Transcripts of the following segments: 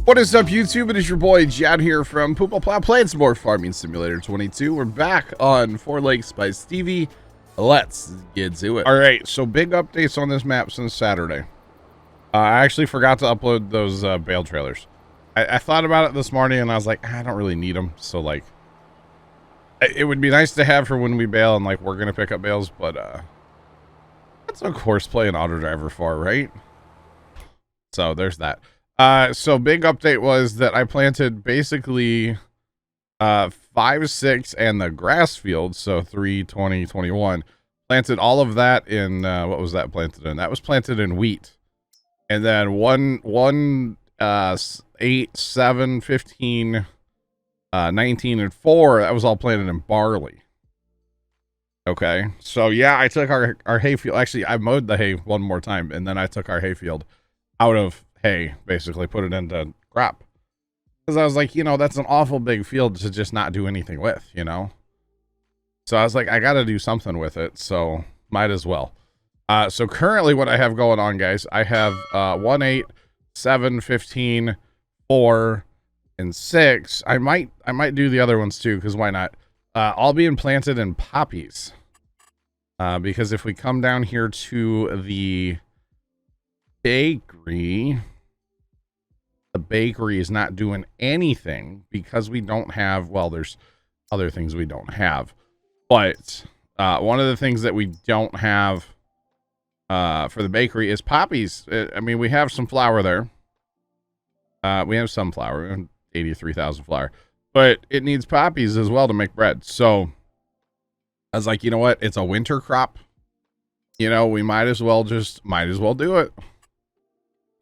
What is up, YouTube? It is your boy Jad here from Puma, Plow, playing some more Farming Simulator 22. We're back on 4 Lakes by Stevie. Let's get to it. All right, so big updates on this map since Saturday. I actually forgot to upload those bale trailers. I thought about it this morning and I was like, I don't really need them. So like, it would be nice to have for when we bail and like we're gonna pick up bales, but that's of course play an auto driver for, right? So there's that. So big update was that I planted basically 5, 6 and the grass field, so 3, 20, 21. Planted all of that in what was that planted in? That was planted in wheat. And then 8, 7, 15, 19 and 4, that was all planted in barley. Okay, so yeah, I took our hay field. Actually, I mowed the hay one more time, and then I took our hay field out of hay, basically put it into crop, because I was like, you know, that's an awful big field to just not do anything with, you know. So I was like, I got to do something with it, so might as well. So currently what I have going on, guys, I have 1, 8, 7, 15, 4 and 6. I might do the other ones too, because why not? All being planted in poppies, because if we come down here to the bakery, the bakery is not doing anything because we don't have, well, there's other things we don't have, but one of the things that we don't have for the bakery is poppies. I mean, we have some flour there. We have some flour, 83,000 flour, but it needs poppies as well to make bread. So I was like, you know what? It's a winter crop. You know, we might as well do it.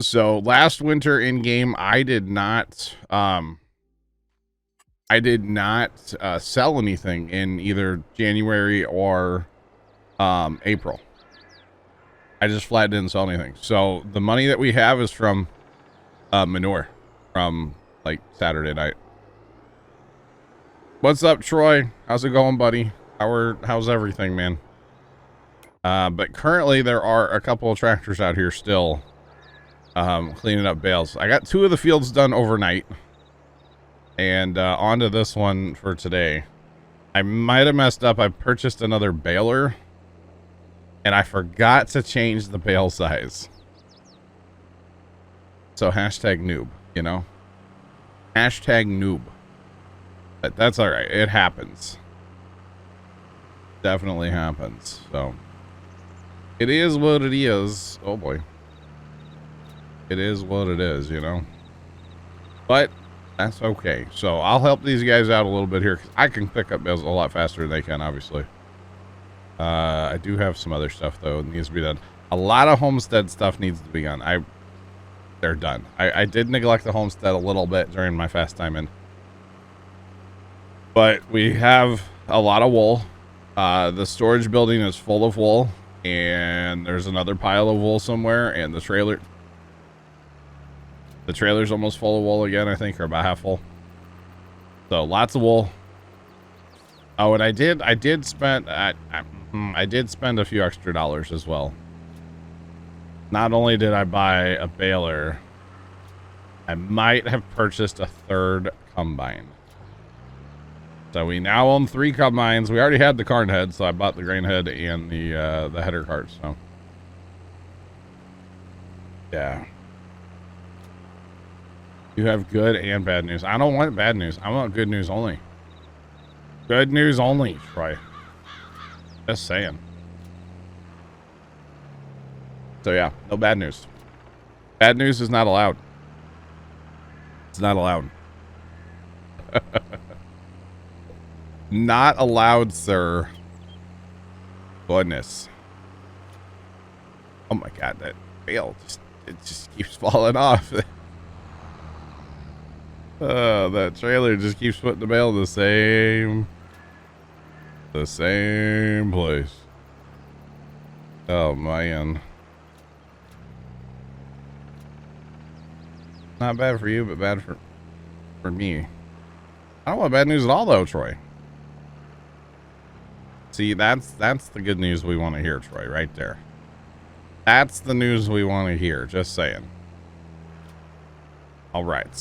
So last winter in game, I did not sell anything in either January or April. I just flat didn't sell anything. So the money that we have is from manure from like Saturday night. What's up, Troy? How's it going, buddy? How's everything, man? But currently there are a couple of tractors out here still cleaning up bales. I got 2 of the fields done overnight, and onto this one for today. I might have messed up. I purchased another baler and I forgot to change the bale size. So hashtag noob, you know, hashtag noob, but that's all right. It happens. Definitely happens. So it is what it is. Oh boy. It is what it is, you know, but that's okay. So I'll help these guys out a little bit here, because I can pick up bales a lot faster than they can, obviously. I do have some other stuff though that needs to be done. A lot of homestead stuff needs to be done. They're done. I did neglect the homestead a little bit during my fast time in, but we have a lot of wool. The storage building is full of wool, and there's another pile of wool somewhere, and the trailer's almost full of wool again, I think, or about half full. So lots of wool. Oh, and I did spend a few extra dollars as well. Not only did I buy a baler, I might have purchased a 3rd combine. So we now own 3 combines. We already had the corn head, so I bought the grain head and the header cart. So yeah. You have good and bad news. I don't want bad news. I want good news only. Good news only, Troy. Just saying. So yeah, no bad news. Bad news is not allowed. It's not allowed. Not allowed, sir. Goodness. Oh my God, that bale it just keeps falling off. That trailer just keeps putting the bale in the same place. Oh man. Not bad for you, but bad for me. I don't want bad news at all though, Troy. See, that's the good news we want to hear, Troy, right there. That's the news we want to hear, just saying. All right.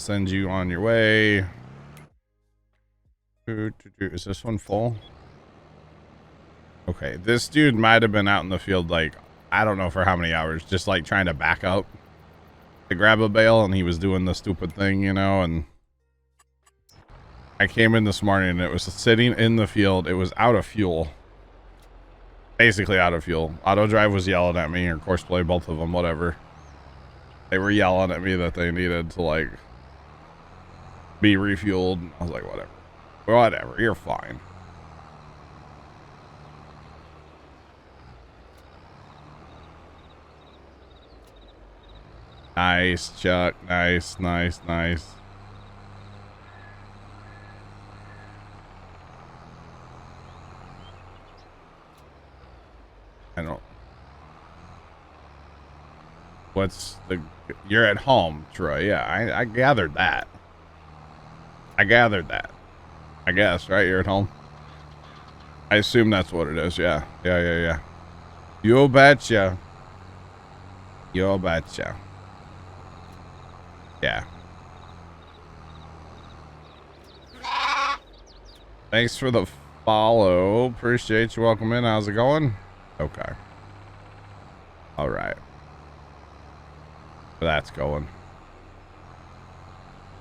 Send you on your way. Is this one full? Okay, this dude might have been out in the field, like, I don't know for how many hours, just like trying to back up to grab a bale, and he was doing the stupid thing, you know, and I came in this morning and it was sitting in the field. It was out of fuel. Basically out of fuel. Auto Drive was yelling at me, or Courseplay, both of them, whatever. They were yelling at me that they needed to, like, be refueled. I was like, whatever. Whatever, you're fine. Nice, Chuck. Nice, nice, nice. I don't. What's the... You're at home, Troy. Yeah, I gathered that. I gathered that. I guess, right? You're at home? I assume that's what it is. Yeah. Yeah. You betcha. You betcha. Yeah. Thanks for the follow. Appreciate you. Welcome in. How's it going? Okay. All right. That's going.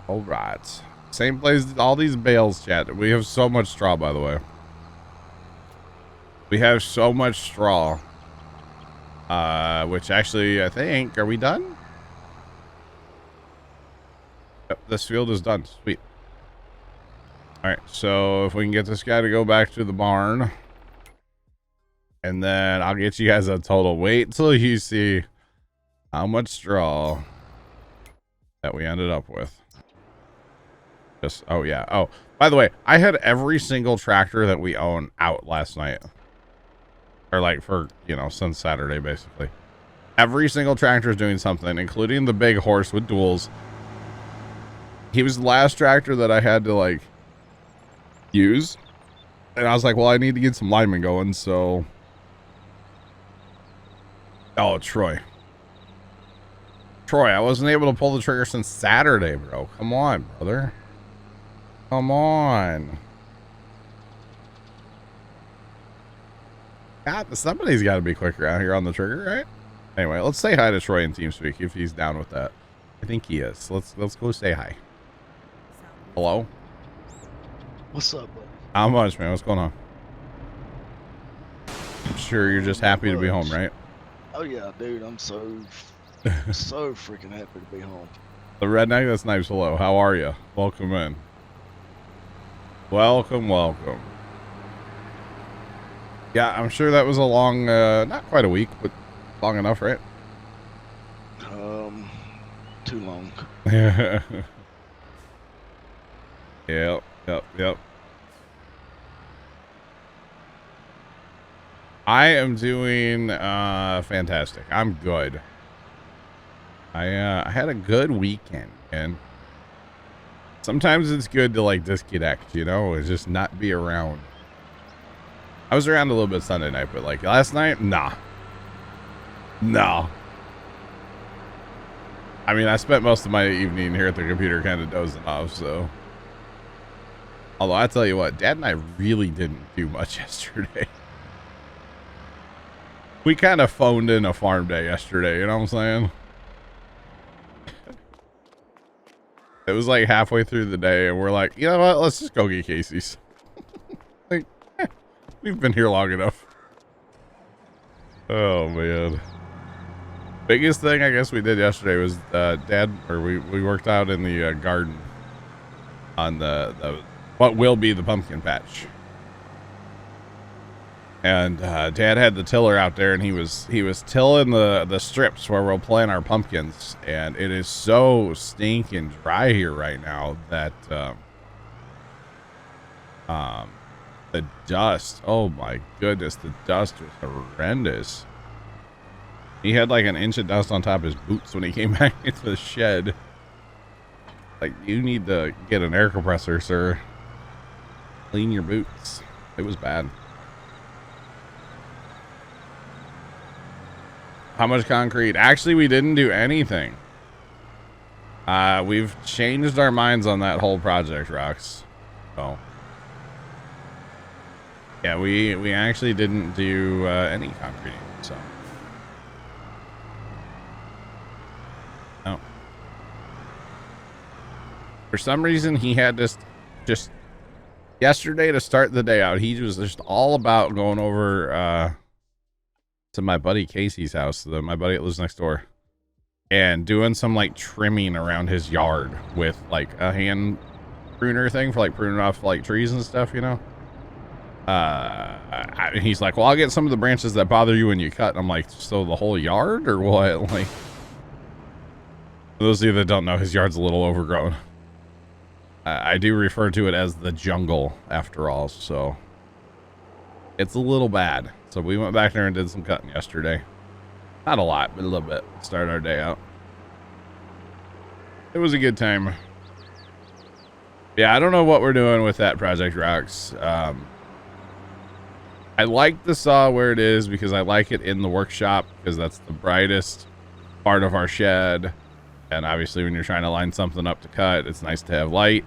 All right. Same place. All these bales, chat. We have so much straw, by the way. We have so much straw. Which actually, I think, are we done? Yep, this field is done. Sweet. All right, so if we can get this guy to go back to the barn, and then I'll get you guys a total. Wait till you see how much straw that we ended up with. Just, oh yeah. Oh, by the way, I had every single tractor that we own out last night. Or like for, you know, since Saturday, basically. Every single tractor is doing something, including the big horse with duals. He was the last tractor that I had to, like, use. And I was like, well, I need to get some linemen going, so... Oh, Troy. Troy, I wasn't able to pull the trigger since Saturday, bro. Come on, brother. Come on. God, somebody's got to be quicker out here on the trigger, right? Anyway, let's say hi to Troy in TeamSpeak if he's down with that. I think he is. Let's go say hi. Hello? What's up, bud? How much, man? What's going on? I'm sure you're just happy to be home, right? Oh yeah, dude. I'm so freaking happy to be home. The redneck, that's nice. Hello. How are you? Welcome in. Welcome. Yeah, I'm sure that was a long, not quite a week, but long enough, right? Too long. Yep. I am doing fantastic. I'm good. I had a good weekend, and sometimes it's good to like disconnect, you know, and just not be around. I was around a little bit Sunday night, but like last night, nah. No. I mean, I spent most of my evening here at the computer kind of dozing off, so. Although I tell you what, Dad and I really didn't do much yesterday. We kind of phoned in a farm day yesterday, you know what I'm saying? It was like halfway through the day, and we're like, you know what, let's just go get Casey's. Like, we've been here long enough. Oh, man. Biggest thing I guess we did yesterday was we worked out in the garden on the what will be the pumpkin patch. And Dad had the tiller out there, and he was tilling the strips where we'll plant our pumpkins, and it is so stinking dry here right now that the dust, oh my goodness, the dust was horrendous. He had like an inch of dust on top of his boots when he came back into the shed. Like, you need to get an air compressor, sir. Clean your boots. It was bad. How much concrete? Actually, we didn't do anything. We've changed our minds on that whole project, Rox. So, yeah, we actually didn't do any concreting. So, no. For some reason, he had this just yesterday to start the day out. He was just all about going over to my buddy Casey's house, my buddy that lives next door, and doing some like trimming around his yard with like a hand pruner thing for like pruning off like trees and stuff, you know. He's like, well, I'll get some of the branches that bother you when you cut. And I'm like, so the whole yard or what? Like, for those of you that don't know, his yard's a little overgrown. I do refer to it as the jungle after all, so it's a little bad. So we went back there and did some cutting yesterday. Not a lot, but a little bit. Start our day out. It was a good time. Yeah, I don't know what we're doing with that Project Rocks. I like the saw where it is because I like it in the workshop because that's the brightest part of our shed. And obviously when you're trying to line something up to cut, it's nice to have light.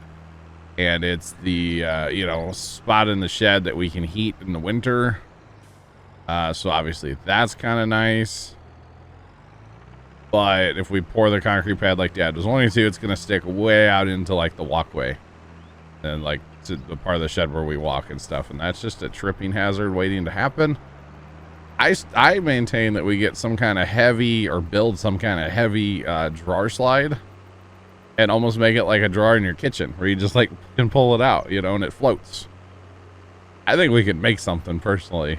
And it's the, you know, spot in the shed that we can heat in the winter. So obviously that's kind of nice. But if we pour the concrete pad like Dad was wanting to, it's going to stick way out into like the walkway. And like to the part of the shed where we walk and stuff. And that's just a tripping hazard waiting to happen. I maintain that we get some kind of heavy or build some kind of heavy drawer slide. And almost make it like a drawer in your kitchen where you just like can pull it out, you know, and it floats. I think we could make something personally.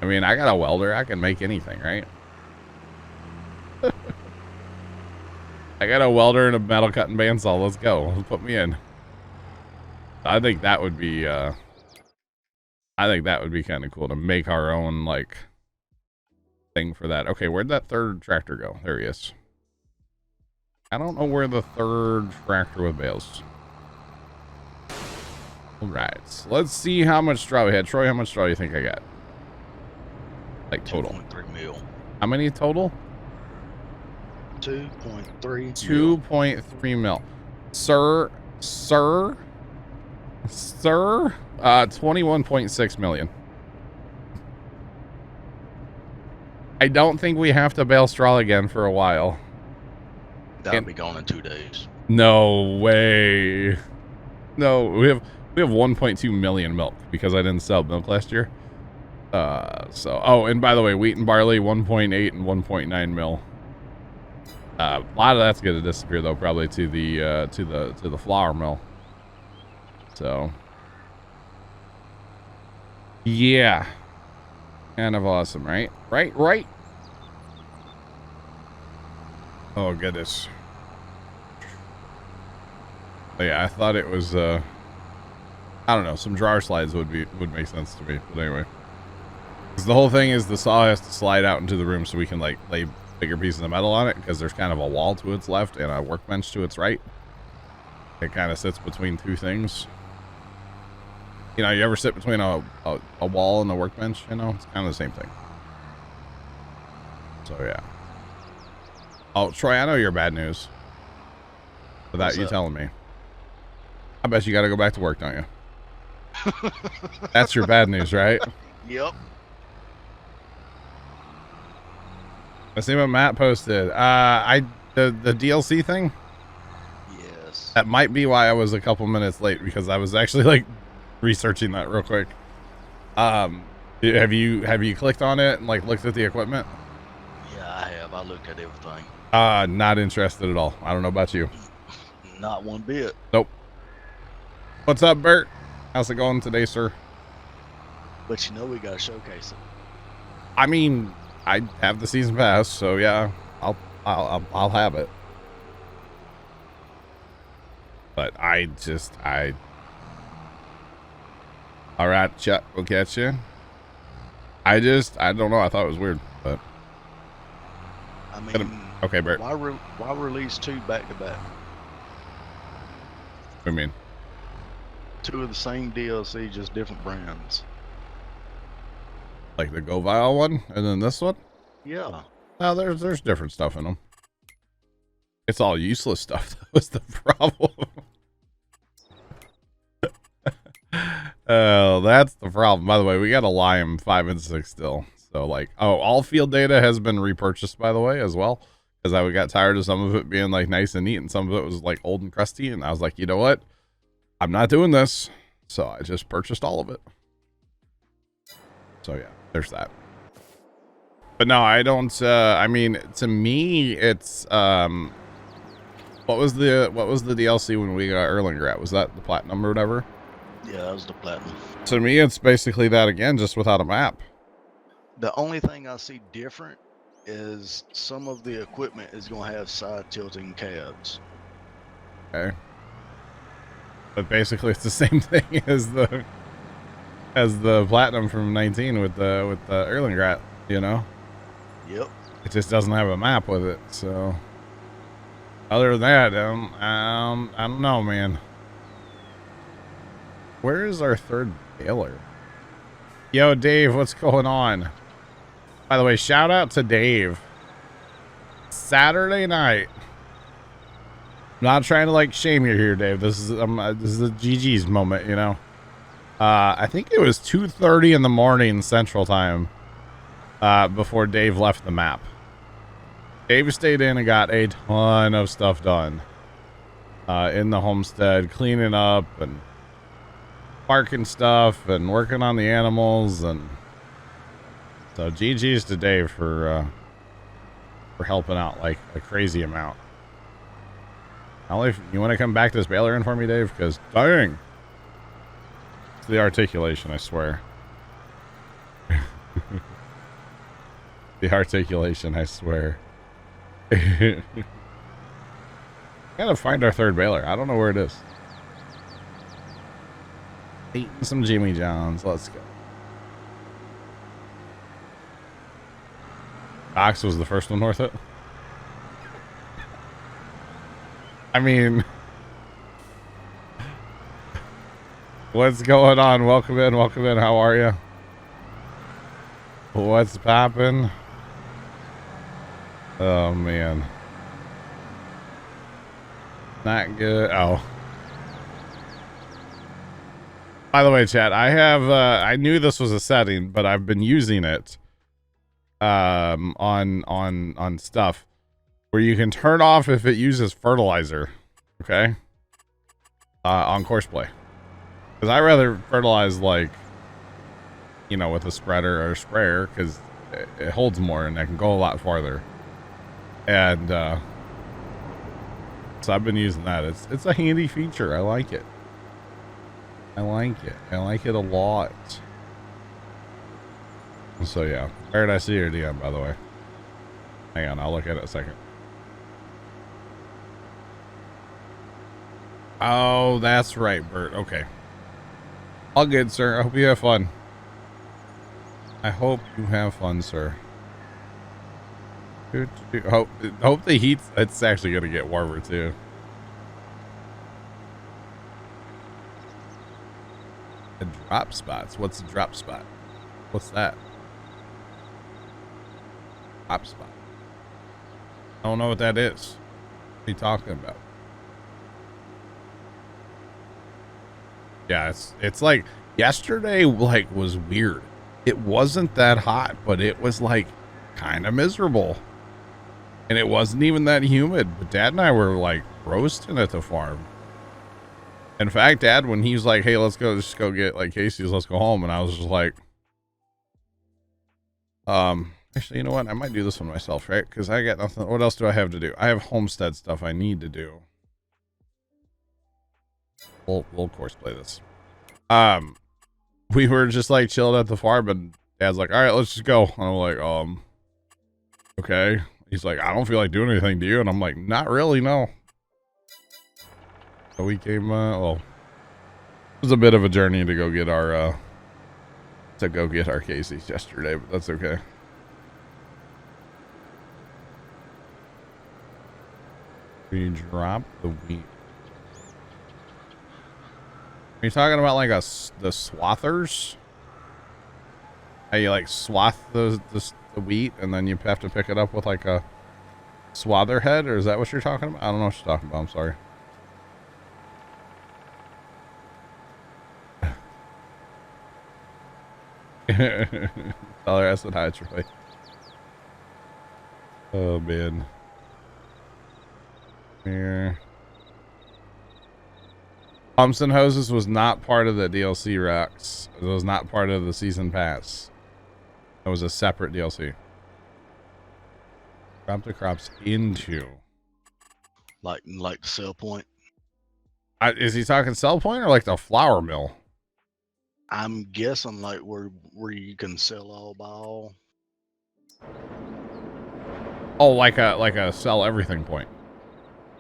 I mean, I got a welder. I can make anything, right? I got a welder and a metal cutting bandsaw. Let's go. Let's put me in. I think that would be, kind of cool to make our own like thing for that. Okay, where'd that third tractor go? There he is. I don't know where the third tractor with bales. All right, so let's see how much straw we had. Troy, how much straw do you think I got? Like total? 2.3 mil. How many total? 2.3. 2.3 mil. Sir. 21.6 million. I don't think we have to bale straw again for a while. That'll be gone in 2 days. No way. No, we have 1.2 million milk because I didn't sell milk last year. So, oh, and by the way, wheat and barley 1.8 and 1.9 mil. A lot of that's going to disappear though, probably to the flour mill. So, yeah, kind of awesome, right? Right. Oh goodness. Yeah, I thought it was. I don't know. Some drawer slides would make sense to me, but anyway. Because the whole thing is the saw has to slide out into the room so we can like lay bigger pieces of metal on it because there's kind of a wall to its left and a workbench to its right. It kind of sits between two things. You know, you ever sit between a wall and a workbench? You know, it's kind of the same thing. So yeah. Oh, Troy, I know you're bad news. Without you telling me. I bet you got to go back to work, don't you? That's your bad news, right? Yep. Let's see what Matt posted. The DLC thing? Yes. That might be why I was a couple minutes late because I was actually like researching that real quick. Have you clicked on it and like looked at the equipment? Yeah, I have. I looked at everything. Not interested at all. I don't know about you. Not one bit. Nope. What's up, Bert? How's it going today, sir? But you know we gotta showcase it. I mean, I have the season pass, so yeah, I'll have it. But all right, Chuck, we'll catch you. I don't know. I thought it was weird, but I mean, okay, Bert. Why release two back to back? What do you mean? Two of the same DLC, just different brands. Like the Go Vial one, and then this one? Yeah. No, there's different stuff in them. It's all useless stuff. That was the problem. Oh, that's the problem. By the way, we got a Lime 5 and 6 still. So like, oh, all field data has been repurchased, by the way, as well. Because I got tired of some of it being like nice and neat, and some of it was like old and crusty. And I was like, you know what? I'm not doing this. So I just purchased all of it. So yeah, there's that. But no, I don't. I mean, to me, it's what was the DLC when we got Erlingrat? Was that the platinum or whatever? Yeah, that was the platinum. To me, it's basically that again, just without a map. The only thing I see different is some of the equipment is going to have side tilting cabs. Okay. But basically, it's the same thing as the platinum from 19 with the Erlingrat, you know. Yep. It just doesn't have a map with it. So other than that, I don't know, man. Where is our third baler? Yo, Dave, what's going on? By the way, shout out to Dave. Saturday night. I'm not trying to like shame you here, Dave. This is a GG's moment, you know. I think it was 2:30 in the morning Central Time before Dave left the map. Dave stayed in and got a ton of stuff done in the homestead, cleaning up and parking stuff and working on the animals. And so GG's to Dave for helping out like a crazy amount. Only if you want to come back to this baler in for me, Dave, because dang, it's the articulation, I swear. The articulation, I swear. Gotta find our third baler. I don't know where it is. Eating some Jimmy John's. Let's go. Ox was the first one worth it. I mean, what's going on? Welcome in, welcome in. How are you? What's poppin'? Oh man, not good. Oh, by the way, chat, I have I knew this was a setting, but I've been using it on stuff where you can turn off if it uses fertilizer. Okay, on Courseplay, because I rather fertilize like, you know, with a spreader or a sprayer, because it holds more and I can go a lot farther. And so I've been using that. It's a handy feature. I like it. I like it. I like it a lot. So yeah, where did I see your DM, by the way? Hang on, I'll look at it a second. Oh, that's right, Bert. Okay. All good, sir. I hope you have fun. I hope you have fun, sir. Hope the heat, it's actually going to get warmer too. The drop spots. What's a drop spot? What's that? Drop spot. I don't know what that is. What are you talking about? Yeah, it's like yesterday, like, was weird. It wasn't that hot, but it was like kind of miserable. And it wasn't even that humid, but Dad and I were like roasting at the farm. In fact, Dad, when he was like, hey, let's go, just go get like Casey's, let's go home. And I was just like, actually, you know what? I might do this one myself, right? Because I got nothing. What else do I have to do? I have homestead stuff I need to do. We'll of course play this. We were just like chilled at the farm and Dad's like, all right, let's just go. And I'm like, okay. He's like, I don't feel like doing anything to you. And I'm like, not really, no. So we came, well, it was a bit of a journey to go get our Casey's yesterday, but that's okay. We dropped the wheat. Are you talking about like the swathers? How you like swath the wheat and then you have to pick it up with like a Swatherhead, or is that what you're talking about? I don't know what you're talking about. I'm sorry. Tell her I said hi, Troy. Oh man. Here. Pumps and Hoses was not part of the DLC, Rex. It was not part of the season pass. It was a separate DLC. Crop the crops into. Like the sell point. Is he talking sell point or like the flour mill? I'm guessing like where you can sell all by all. Oh, like a sell everything point.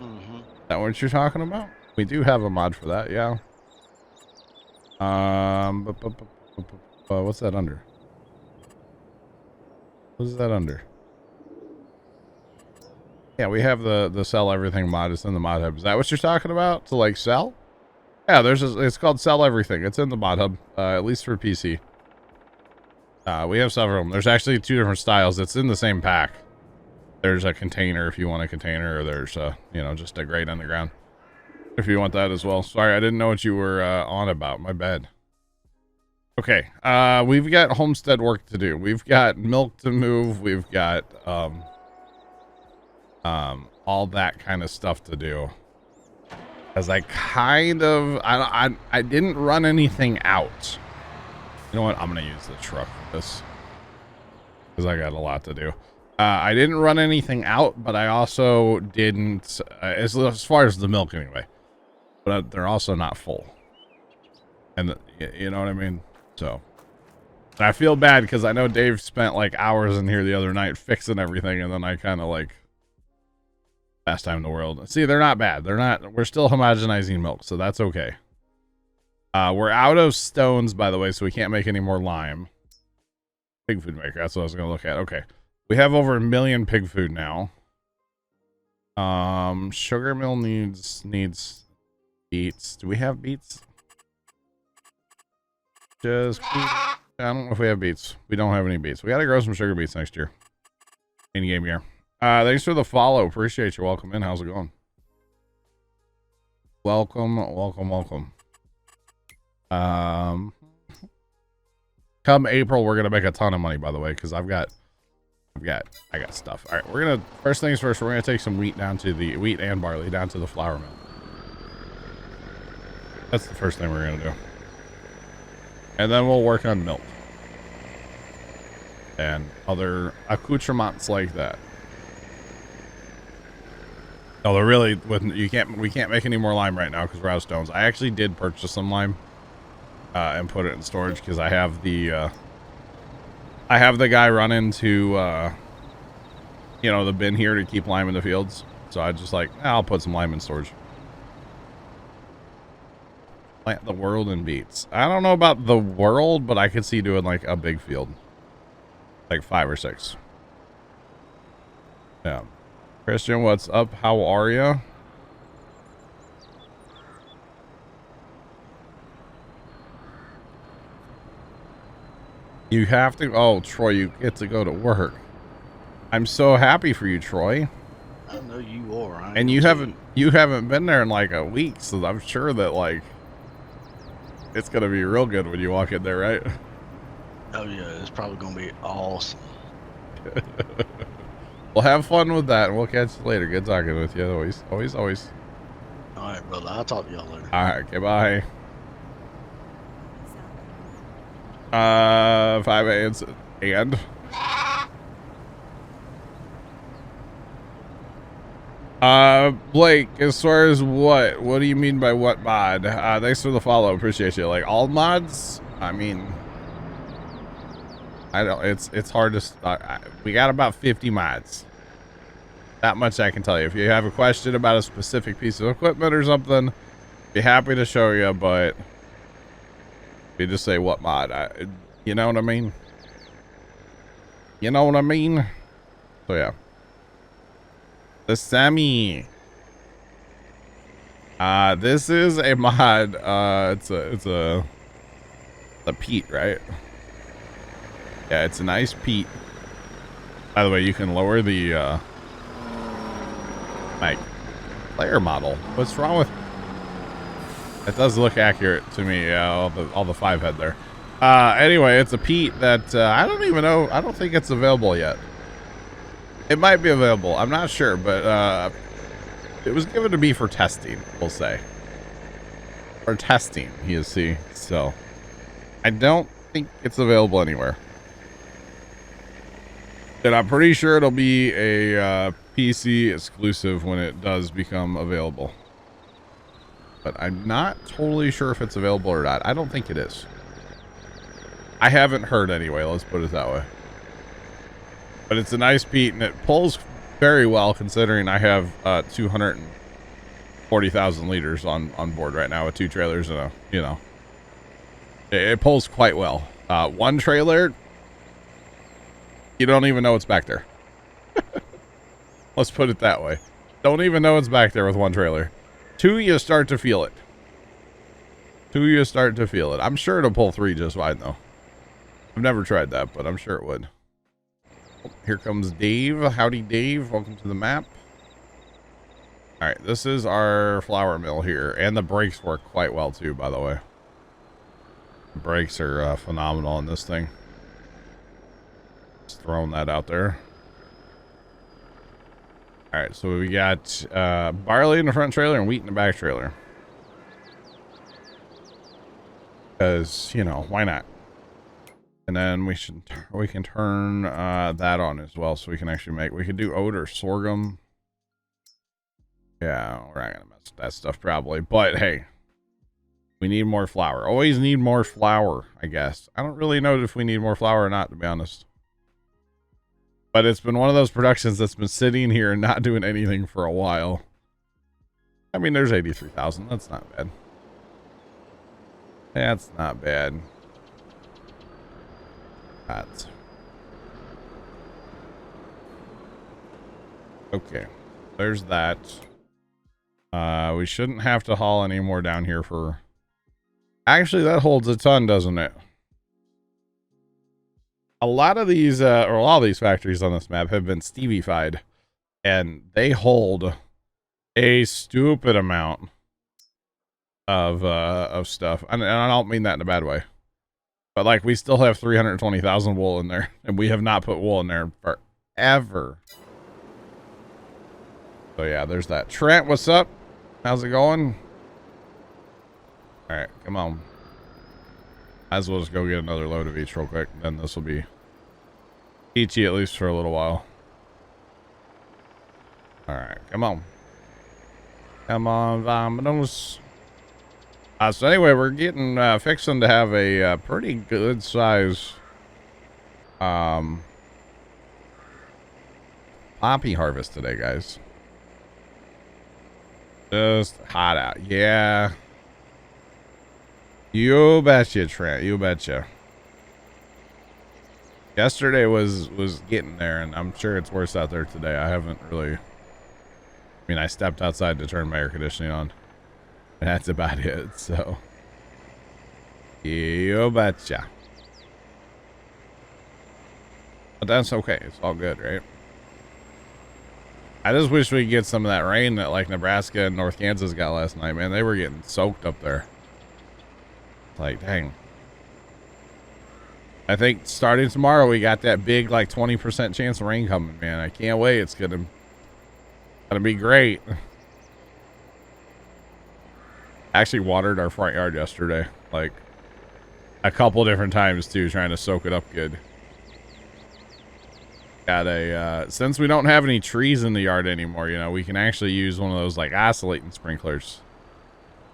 Mm-hmm. Is that what you're talking about? We do have a mod for that, yeah. What's that under? What is that under? Yeah, we have the sell everything mod. It's in the mod hub. Is that what you're talking about? To like sell? Yeah, it's called sell everything. It's in the mod hub, at least for PC. We have several of them. There's actually 2 different styles. It's in the same pack. There's a container if you want a container, or there's you know, just a grate underground if you want that as well. Sorry, I didn't know what you were on about. My bad. Okay, we've got homestead work to do. We've got milk to move. We've got all that kind of stuff to do. As I didn't run anything out. You know what? I'm gonna use the truck for this because I got a lot to do. I didn't run anything out, but I also didn't, as far as the milk anyway. But they're also not full, and you know what I mean. So I feel bad because I know Dave spent like hours in here the other night fixing everything, and then I kind of like last time in the world. See, they're not bad. They're not. We're still homogenizing milk, so that's okay. We're out of stones, by the way, so we can't make any more lime. Pig food maker. That's what I was gonna look at. Okay, we have over 1 million pig food now. Sugar mill needs beets. Do we have beets? Just beets. I don't know if we have beets. We don't have any beets. We gotta grow some sugar beets next year. In game year. Thanks for the follow. Appreciate you. Welcome in. How's it going? Welcome. Come April, we're gonna make a ton of money, by the way, because I got stuff. All right, first things first, we're gonna take some wheat and barley down to the flour mill. That's the first thing we're gonna do. And then we'll work on milk. And other accoutrements like that. No, they're really, we can't make any more lime right now because we're out of stones. I actually did purchase some lime and put it in storage because I have the guy run into you know, the bin here to keep lime in the fields. So I just like, I'll put some lime in storage. Plant the world in beets. I don't know about the world, but I could see doing like a big field. Like 5 or 6. Yeah. Christian, what's up? How are you? You have to. Oh, Troy, you get to go to work. I'm so happy for you, Troy. I know you are. And you haven't been there in like a week, so I'm sure that like it's gonna be real good when you walk in there, right? Oh yeah, it's probably gonna be awesome. Well, have fun with that, and we'll catch you later. Good talking with you. Always. All right, brother. I'll talk to y'all later. All right. Okay. Bye. 5 and Blake, as far as what do you mean by what mod? Thanks for the follow. Appreciate you. Like all mods? I mean, I don't. It's hard to start. We got about 50 mods. That much I can tell you. If you have a question about a specific piece of equipment or something, be happy to show you. But you just say what mod. You know what I mean? You know what I mean? So yeah. The Sammy. This is a mod. It's a peat, right? Yeah, it's a nice peat. By the way, you can lower the my player model. What's wrong with it? Does look accurate to me. All the 5 head there. Anyway, it's a Pete that I don't even know. I don't think it's available yet. It might be available. I'm not sure, but it was given to me for testing, we'll say. For testing, you see. So I don't think it's available anywhere. And I'm pretty sure it'll be a PC exclusive when it does become available. But I'm not totally sure if it's available or not. I don't think it is. I haven't heard anyway, let's put it that way. But it's a nice Pete, and it pulls very well considering I have 240,000 liters on board right now with 2 trailers and it pulls quite well. 1 trailer, you don't even know it's back there. Let's put it that way. Don't even know it's back there with 1 trailer. 2, you start to feel it. 2, you start to feel it. I'm sure it'll pull 3 just fine though. I've never tried that, but I'm sure it would. Oh, here comes Dave. Howdy, Dave. Welcome to the map. All right, this is our flour mill here, and the brakes work quite well too, by the way. The brakes are phenomenal in this thing. Just throwing that out there. All right, so we got barley in the front trailer and wheat in the back trailer. Because, why not? And then we can turn that on as well, so we can actually we could do oat or sorghum. Yeah, we're not gonna mess with that stuff probably, but hey, we need more flour. Always need more flour, I guess. I don't really know if we need more flour or not, to be honest. But it's been one of those productions that's been sitting here and not doing anything for a while. I mean, there's 83,000. That's not bad. That's not bad. That's okay. There's that. We shouldn't have to haul any more down here for... Actually, that holds a ton, doesn't it? A lot of these, or a lot of these factories on this map have been Stevie-fied, and they hold a stupid amount of stuff. And I don't mean that in a bad way. But like, we still have 320,000 wool in there, and we have not put wool in there forever. So yeah, there's that. Trent, what's up? How's it going? All right, come on. Might as well just go get another load of each real quick. Then this will be peachy at least for a little while. All right, come on. Come on, vamonos. So anyway, we're getting fixing to have a pretty good size poppy harvest today, guys. Just hot out. Yeah. You betcha, Trent. You betcha. Yesterday was getting there, and I'm sure it's worse out there today. I haven't really... I mean, I stepped outside to turn my air conditioning on. And that's about it, so... You betcha. But that's okay. It's all good, right? I just wish we could get some of that rain that like Nebraska and North Kansas got last night, man. They were getting soaked up there. Like, dang. I think starting tomorrow we got that big like 20% chance of rain coming, man. I can't wait. It's gonna be great. I actually watered our front yard yesterday, like a couple different times too, trying to soak it up good. Got a since we don't have any trees in the yard anymore, we can actually use one of those like oscillating sprinklers,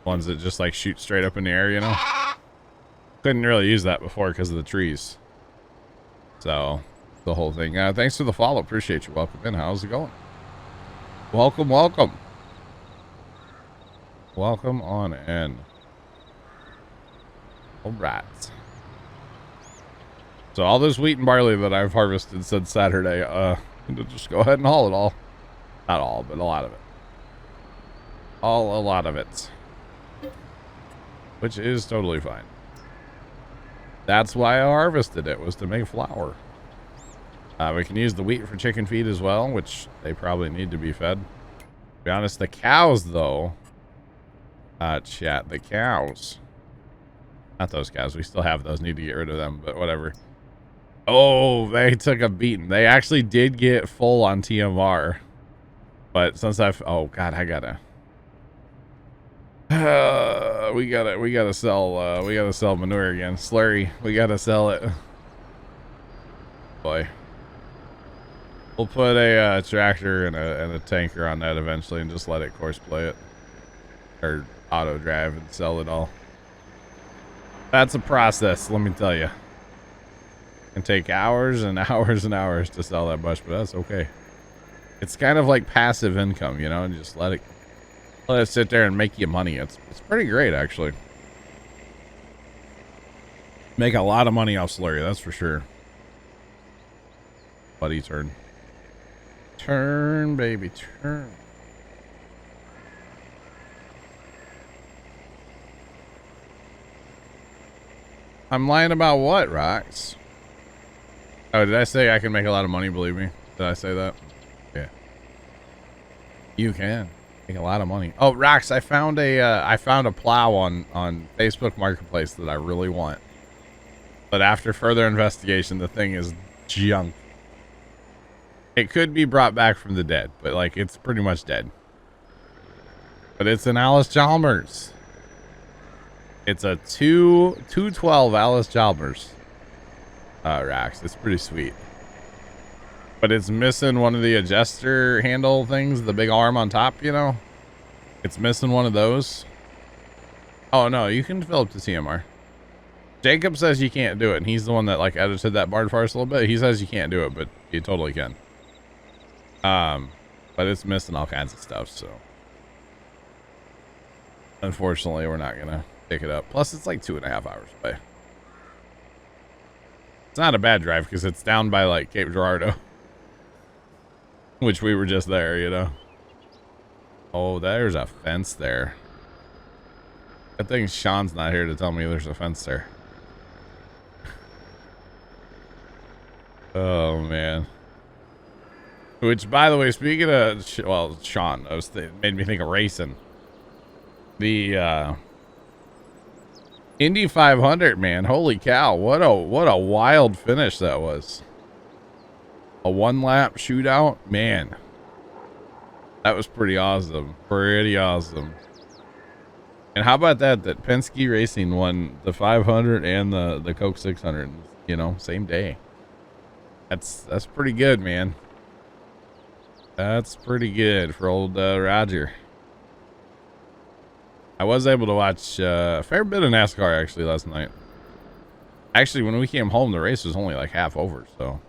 ones that just like shoot straight up in the air. Couldn't really use that before because of the trees. So the whole thing. Thanks for the follow. Appreciate you. Welcome in. How's it going? Welcome. Welcome on in. All right. So all this wheat and barley that I've harvested since Saturday, just go ahead and haul it all. Not all, but a lot of it. A lot of it. Which is totally fine. That's why I harvested it, was to make flour. We can use the wheat for chicken feed as well, which they probably need to be fed. be honest, the cows, though. Chat, the cows. Not those cows. We still have those. Need to get rid of them, but whatever. Oh, they took a beating. They actually did get full on TMR. But since oh God, I gotta. We gotta sell manure again. Slurry, we gotta sell it. Boy. We'll put a tractor and a tanker on that eventually and just let it course play it. Or auto drive and sell it all. That's a process, let me tell you. It can take hours and hours and hours to sell that much, but that's okay. It's kind of like passive income, you know, and just let it sit there and make you money. It's pretty great, actually. Make a lot of money off slurry, that's for sure. Buddy, turn. Turn, baby, turn. I'm lying about what, Rox? Oh, did I say I can make a lot of money, believe me? Did I say that? Yeah. You can make a lot of money. Oh, Rox, I found a plow on Facebook Marketplace that I really want. But after further investigation, the thing is junk. It could be brought back from the dead, but like it's pretty much dead. But it's an Alice Chalmers. It's a 212 Alice Chalmers. Racks. It's pretty sweet. But it's missing one of the adjuster handle things, the big arm on top, you know? It's missing one of those. Oh no, you can fill up the TMR. Jacob says you can't do it, and he's the one that like edited that barn farce a little bit. He says you can't do it, but you totally can. But it's missing all kinds of stuff, so unfortunately we're not gonna pick it up. Plus it's like 2.5 hours away. It's not a bad drive because it's down by like Cape Girardeau, which we were just there, you know. Oh, there's a fence there. I think Sean's not here to tell me there's a fence there. Oh man. Which, by the way, speaking of, well, Sean, made me think of racing. The Indy 500, man, holy cow! What a wild finish that was. A 1-lap shootout, man. That was pretty awesome. Pretty awesome. And how about that Penske Racing won the 500 and the Coke 600, you know, same day. That's pretty good, man. That's pretty good for old Roger. I was able to watch a fair bit of NASCAR actually last night. Actually, when we came home, the race was only like half over, so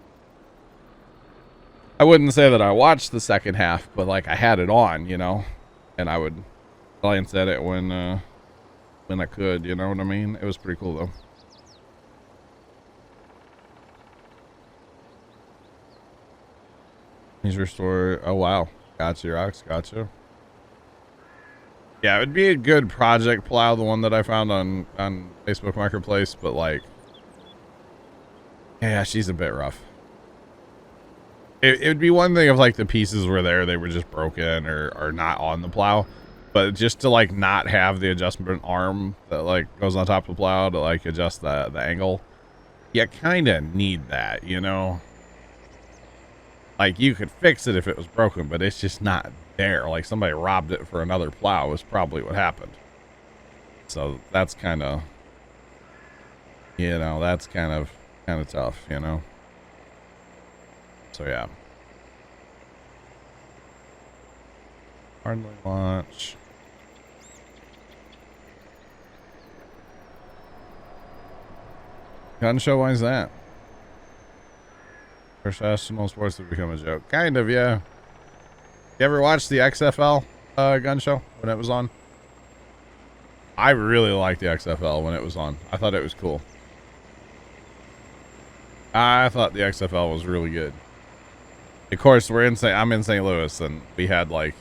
I wouldn't say that I watched the second half, but like I had it on, you know, and I would glance at it when I could, you know what I mean? It was pretty cool though. He's restored. Oh wow, gotcha, Rox, gotcha. Yeah, it would be a good project plow, the one that I found on Facebook Marketplace, but like, yeah, she's a bit rough. It would be one thing if like the pieces were there, they were just broken or not on the plow, but just to like not have the adjustment arm that like goes on top of the plow to like adjust the angle, you kind of need that, you know? Like you could fix it if it was broken, but it's just not there. Like somebody robbed it for another plow is probably what happened. So that's kind of, you know, that's kind of tough, you know? So yeah. Hardly launch. Gun show, why is that? Professional sports have become a joke. Kind of, yeah. You ever watch the XFL gun show when it was on? I really liked the XFL when it was on. I thought it was cool. I thought the XFL was really good. Of course, I'm in St. Louis, and we had like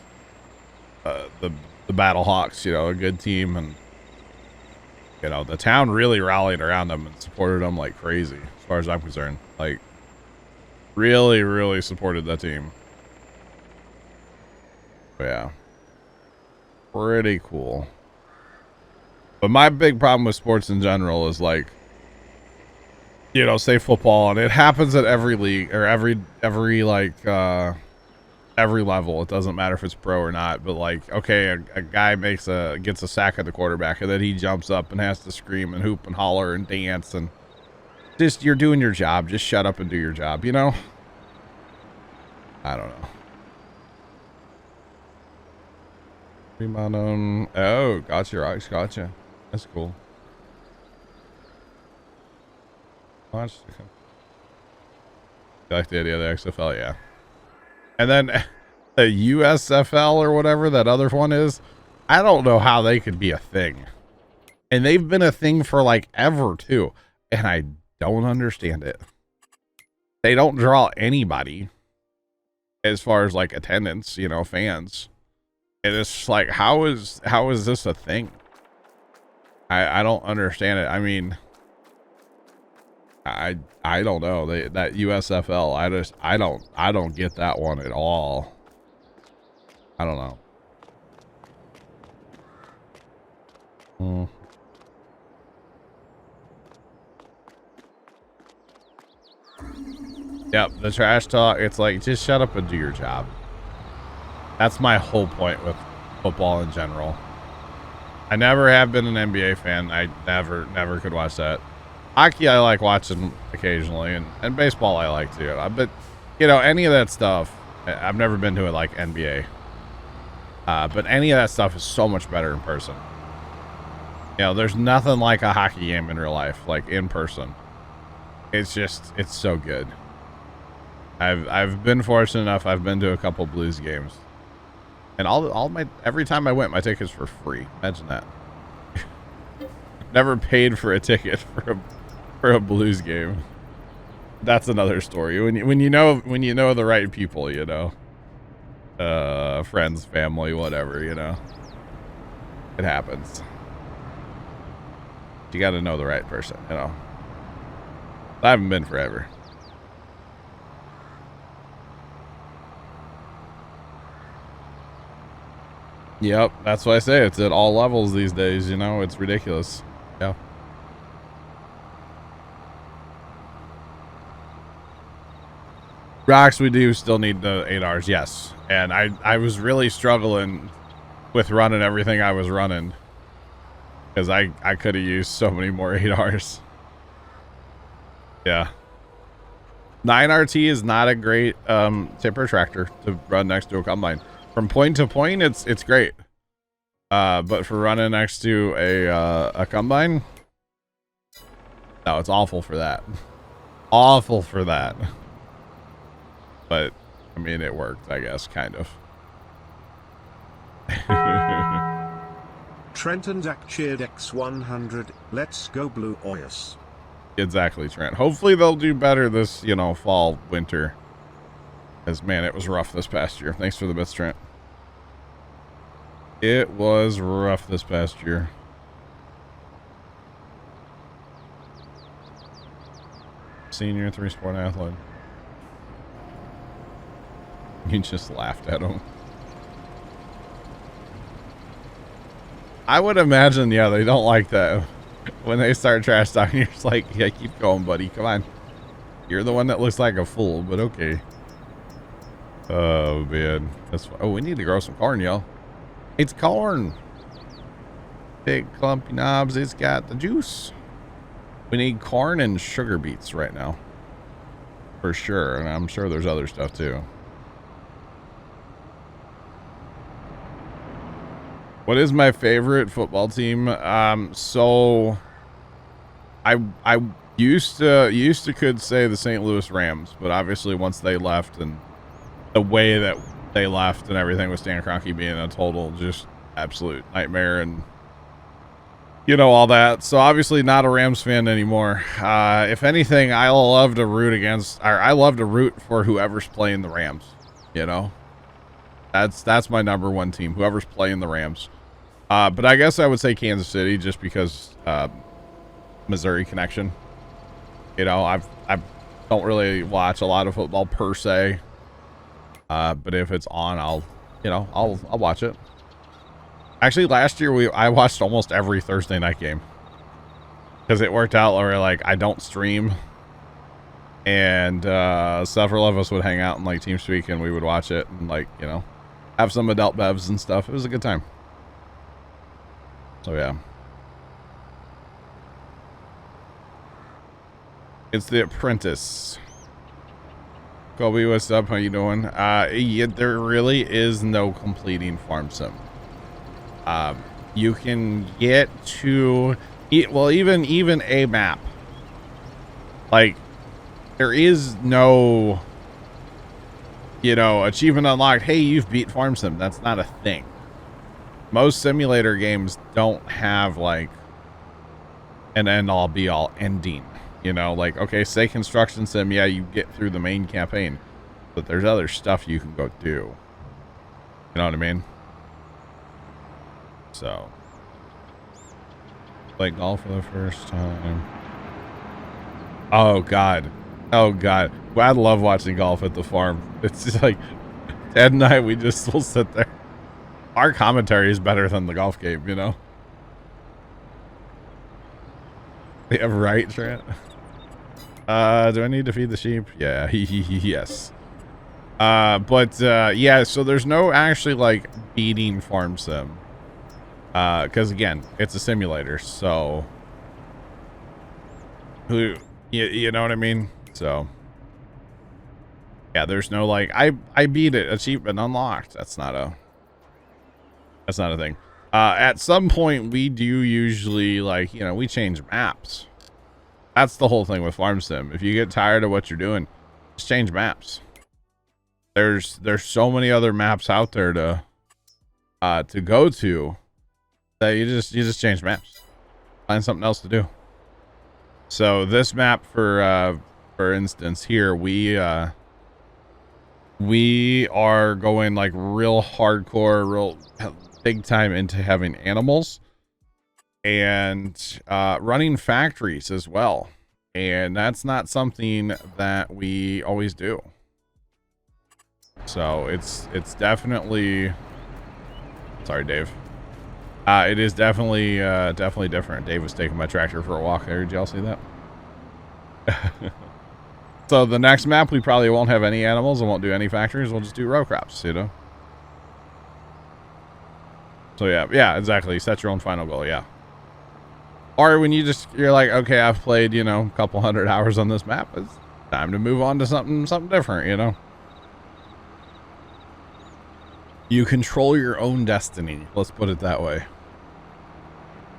the Battle Hawks, you know, a good team, and you know the town really rallied around them and supported them like crazy. As far as I'm concerned, like really supported that team. But yeah. pretty cool. But my big problem with sports in general is like, you know, say football, and it happens at every league or every like every level. It doesn't matter if it's pro or not, but like, okay, a guy gets a sack at the quarterback, and then he jumps up and has to scream and hoop and holler and dance, and just, you're doing your job. Just shut up and do your job, you know? I don't know. Oh, gotcha, Rox, gotcha. That's cool. Watch. I like the idea of the XFL, yeah. And then the USFL or whatever that other one is, I don't know how they could be a thing. And they've been a thing for like ever too. And I don't understand it. They don't draw anybody as far as like attendance, you know, fans. And it's like, how is this a thing? I don't understand it. I mean, I don't know. That USFL, I don't get that one at all. I don't know. Yep, the trash talk, it's like, just shut up and do your job. That's my whole point with football in general. I never have been an NBA fan. I never could watch that. Hockey I like watching occasionally, and baseball I like too. But, you know, any of that stuff, I've never been to it like NBA. But any of that stuff is so much better in person. You know, there's nothing like a hockey game in real life, like in person. It's just, it's so good. I've been fortunate enough. I've been to a couple Blues games, and every time I went, my tickets were free. Imagine that. Never paid for a ticket for a Blues game. That's another story. When you know the right people, you know, friends, family, whatever, you know, it happens. You got to know the right person, you know. I haven't been forever. Yep, that's what I say. It's at all levels these days, you know. It's ridiculous. Yeah. Rocks, we do still need the 8 Rs, yes. And I was really struggling with running everything I was running, because I could have used so many more 8 Rs. Yeah. 9RT is not a great tipper tractor to run next to a combine. From point to point, it's great. But for running next to a combine, no, it's awful for that. Awful for that. But I mean, it worked, I guess, kind of. Trent and Zach cheered X100. Let's go Blue Oyas. Exactly, Trent. Hopefully they'll do better this, you know, fall, winter. Because, man, it was rough this past year. Thanks for the bits, Trent. It was rough this past year. Senior 3-sport athlete. You just laughed at him. I would imagine, yeah, they don't like that. When they start trash talking, you're just like, yeah, keep going, buddy. Come on. You're the one that looks like a fool, but okay. Oh, man. Oh, we need to grow some corn, y'all. It's corn. Big clumpy knobs. It's got the juice. We need corn and sugar beets right now. For sure. And I'm sure there's other stuff too. What is my favorite football team? So I used to could say the St. Louis Rams, but obviously once they left and the way that they left and everything with Stan Kroenke being a total just absolute nightmare and you know all that. So obviously not a Rams fan anymore. If anything, I love to root for whoever's playing the Rams. You know, that's my number one team. Whoever's playing the Rams. But I guess I would say Kansas City just because Missouri connection. You know, I don't really watch a lot of football per se. But if it's on, I'll watch it. Actually, last year I watched almost every Thursday night game because it worked out where like I don't stream, and several of us would hang out in like TeamSpeak and we would watch it and like, you know, have some adult bevs and stuff. It was a good time. So yeah. It's The Apprentice. Kobe, what's up? How you doing? Yeah, there really is no completing farm sim. You can get to, well, even a map. Like, there is no, you know, achievement unlocked. Hey, you've beat farm sim. That's not a thing. Most simulator games don't have like an end all be all ending. You know, like, okay, say construction sim, yeah, you get through the main campaign, but there's other stuff you can go do. You know what I mean? So, play golf for the first time. Oh God, oh God, well, I love watching golf at the farm. It's just like Ted and I, we just will sit there. Our commentary is better than the golf game, you know. Yeah, right, Trent. Do I need to feed the sheep? Yeah, yes. Yeah, so there's no actually like beating farm sim. Because again, it's a simulator, so you know what I mean? So yeah, there's no like I beat it, achievement unlocked. That's not a thing. At some point we do usually like, you know, we change maps. That's the whole thing with farm sim. If you get tired of what you're doing, just change maps. There's so many other maps out there to go to that you just change maps. Find something else to do. So this map, for instance, here we are going like real hardcore, real big time into having animals and running factories as well. And that's not something that we always do. So it's definitely, sorry, Dave. It is definitely different. Dave was taking my tractor for a walk there. Did y'all see that? So the next map, we probably won't have any animals and won't do any factories. We'll just do row crops, you know? So yeah, exactly. Set your own final goal, yeah. Or when you're like, okay, I've played, you know, a couple 100 hours on this map. It's time to move on to something different, you know? You control your own destiny. Let's put it that way.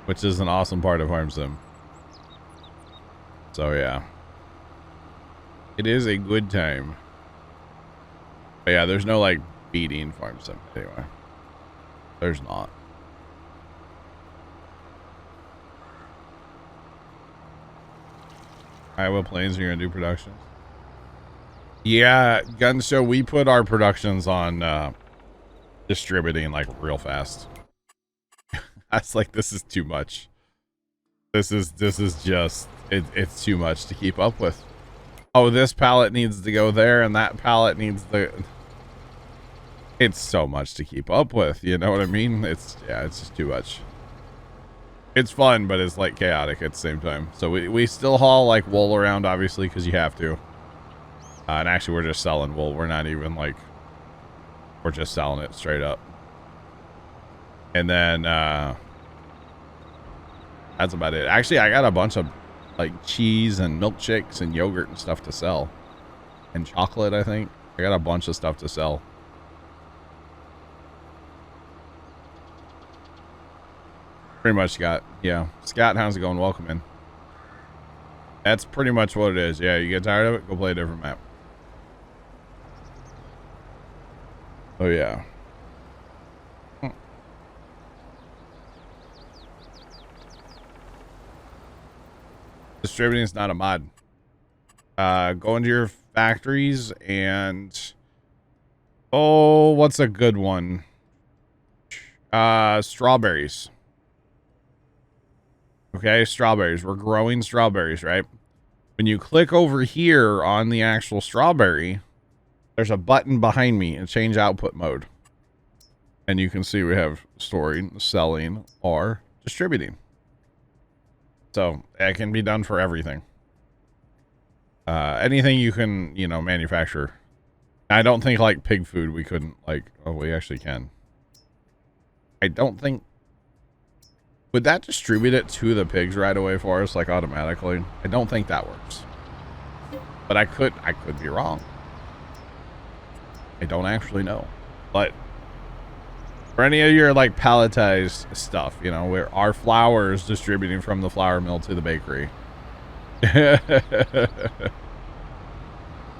Which is an awesome part of farm sim. So yeah. It is a good time. But yeah, there's no like beating farm sim anyway. There's not. Iowa Plains, you're gonna do productions? Yeah, Gun Show, we put our productions on distributing like real fast. I was like, this is too much. This is just it's too much to keep up with. Oh, this pallet needs to go there and that pallet needs to, it's so much to keep up with, you know what I mean? It's just too much. It's fun, but it's like chaotic at the same time. So we still haul like wool around, obviously, because you have to. And actually, we're just selling wool. We're not even like, we're just selling it straight up. And then that's about it. Actually, I got a bunch of like cheese and milkshakes and yogurt and stuff to sell. And chocolate, I think. I got a bunch of stuff to sell. Pretty much got, yeah. Scott, how's it going? Welcome in. That's pretty much what it is. Yeah, you get tired of it, go play a different map. Oh, yeah. Distributing is not a mod. Go into your factories and... Oh, what's a good one? Strawberries. Okay, strawberries. We're growing strawberries, right? When you click over here on the actual strawberry, there's a button behind me and change output mode. And you can see we have storing, selling, or distributing. So it can be done for everything. Anything you can, you know, manufacture. I don't think like pig food we couldn't like, oh, we actually can. I don't think, would that distribute it to the pigs right away for us, like automatically? I don't think that works. But I could be wrong. I don't actually know. But for any of your like palletized stuff, you know, where our flour is distributing from the flour mill to the bakery.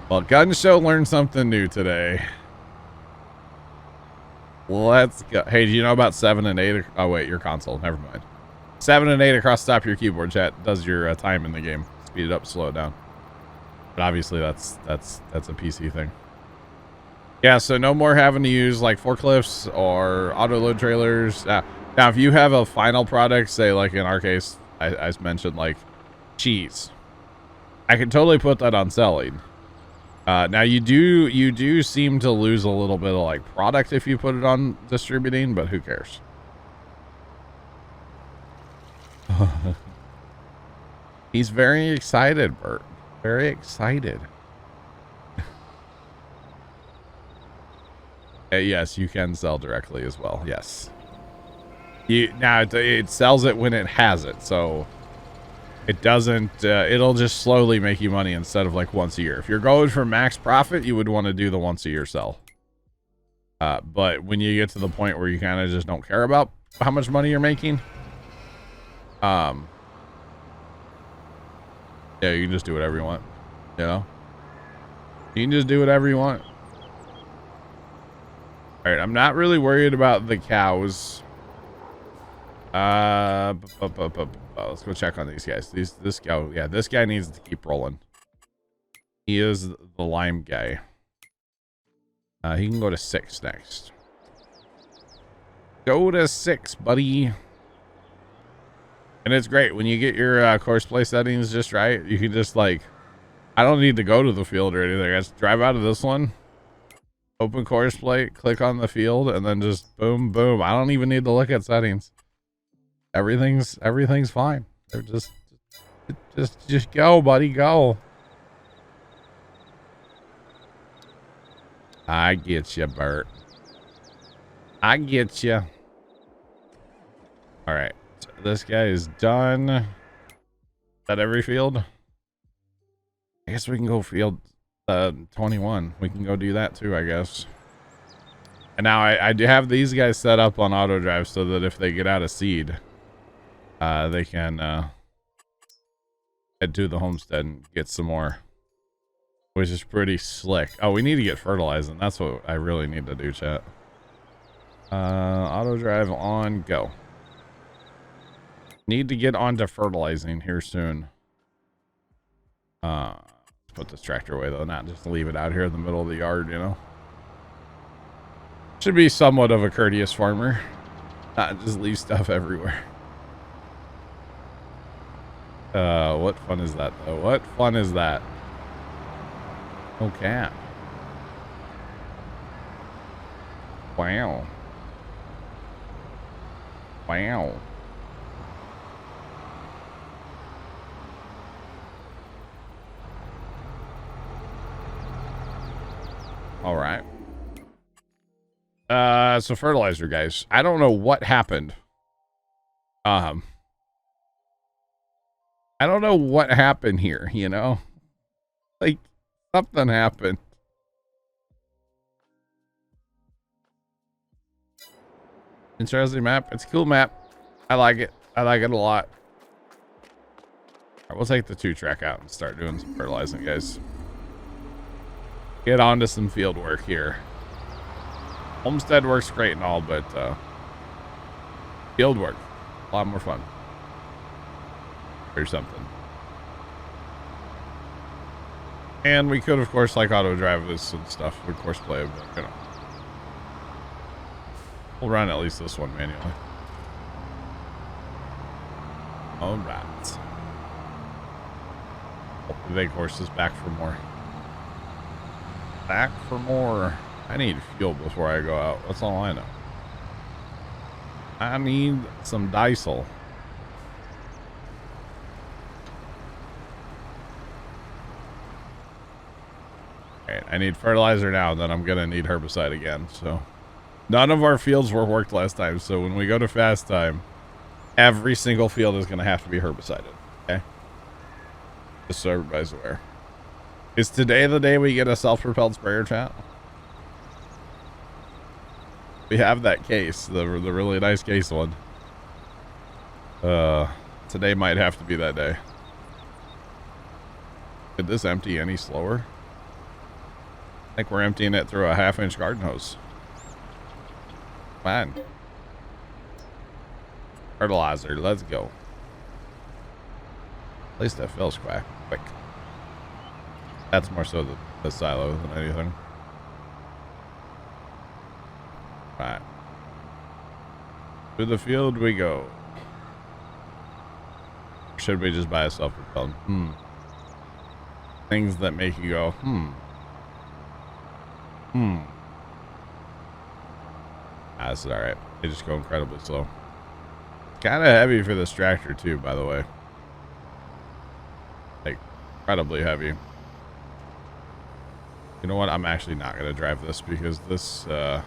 Well, Gun Show learned something new today. Let's go. Hey, do you know about 7 and 8? Oh, wait, your console. Never mind. 7 and 8 across the top of your keyboard, chat. Does your time in the game. Speed it up, slow it down. But obviously, that's a PC thing. Yeah, so no more having to use, like, forklifts or auto-load trailers. Now, if you have a final product, say, like, in our case, I mentioned, like, cheese. I can totally put that on selling. Now you do seem to lose a little bit of like product if you put it on distributing, but who cares? He's very excited, Bert. Very excited. Yes, you can sell directly as well. Yes. Now it sells it when it has it, so it doesn't, it'll just slowly make you money instead of like once a year. If you're going for max profit, you would want to do the once a year sell. But when you get to the point where you kind of just don't care about how much money you're making, yeah, you can just do whatever you want, you know? You can just do whatever you want. All right, I'm not really worried about the cows. Let's go check on these guys. This guy, yeah, this guy needs to keep rolling. He is the lime guy. He can go to 6 next. Go to 6, buddy. And it's great when you get your course play settings just right. You can just like, I don't need to go to the field or anything. I just drive out of this one, open course play, click on the field, and then just boom, boom. I don't even need to look at settings. Everything's fine. They're just go, buddy, go. I get you, Bert. I get you. All right, so this guy is done. Is that every field? I guess we can go field 21. We can go do that too, I guess. And now I do have these guys set up on auto drive so that if they get out of seed, they can head to the homestead and get some more, which is pretty slick. Oh, we need to get fertilizing. That's what I really need to do, chat. Auto drive on, go. Need to get onto fertilizing here soon. Put this tractor away though, not just leave it out here in the middle of the yard, you know. Should be somewhat of a courteous farmer, not just leave stuff everywhere. What fun is that though? What fun is that? Okay. Wow. Wow. All right. So fertilizer, guys. I don't know what happened. I don't know what happened here, you know? Like, something happened. Interesting map. It's a cool map. I like it. I like it a lot. All right, we'll take the 2-track out and start doing some fertilizing, guys. Get on to some field work here. Homestead works great and all, but field work, a lot more fun. Or something. And we could, of course, like auto drive this and stuff. Of course, play, but you know, we'll run at least this one manually. All right. The big horse is back for more. Back for more. I need fuel before I go out. That's all I know. I need some diesel. Alright, I need fertilizer now, and then I'm gonna need herbicide again, so. None of our fields were worked last time, so when we go to fast time, every single field is gonna have to be herbicided, okay? Just so everybody's aware. Is today the day we get a self-propelled sprayer, chat? We have that case, the really nice case one. Today might have to be that day. Did this empty any slower? I think we're emptying it through a 1/2-inch garden hose. Fine. Fertilizer, let's go. At least that fills quick. That's more so the silo than anything. Right. To the field we go. Or should we just buy a self-propelled? Things that make you go, That's alright. They just go incredibly slow. Kind of heavy for this tractor too, by the way. Like, incredibly heavy. You know what? I'm actually not going to drive this because this, has,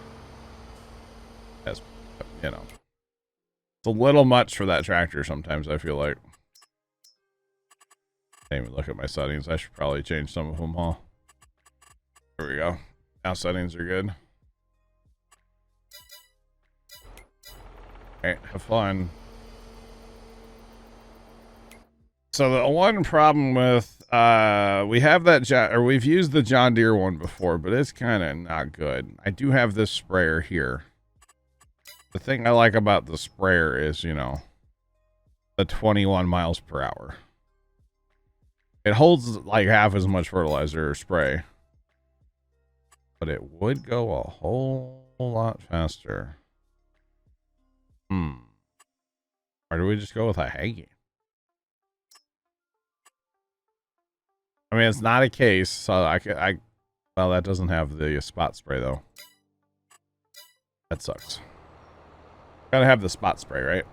you know, it's a little much for that tractor sometimes, I feel like. Can't even look at my settings. I should probably change some of them, huh? There we go. Now settings are good. Alright, have fun. So the one problem with we have that we've used the John Deere one before, but it's kind of not good. I do have this sprayer here. The thing I like about the sprayer is, you know, the 21 miles per hour. It holds like half as much fertilizer or spray, but it would go a whole lot faster. Or do we just go with a Haggy? I mean, it's not a case, so well, that doesn't have the spot spray though. That sucks. Gotta have the spot spray, right?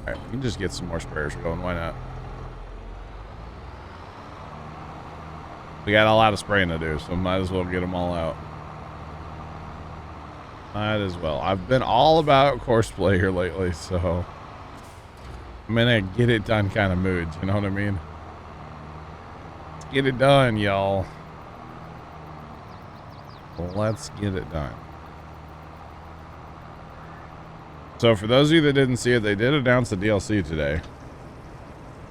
Alright, we can just get some more sprayers going, why not? We got a lot of spraying to do, so might as well get them all out. Might as well. I've been all about courseplay here lately, so I'm in a get it done kind of mood, you know what I mean? Let's get it done, y'all. Let's get it done. So for those of you that didn't see it, they did announce the DLC today.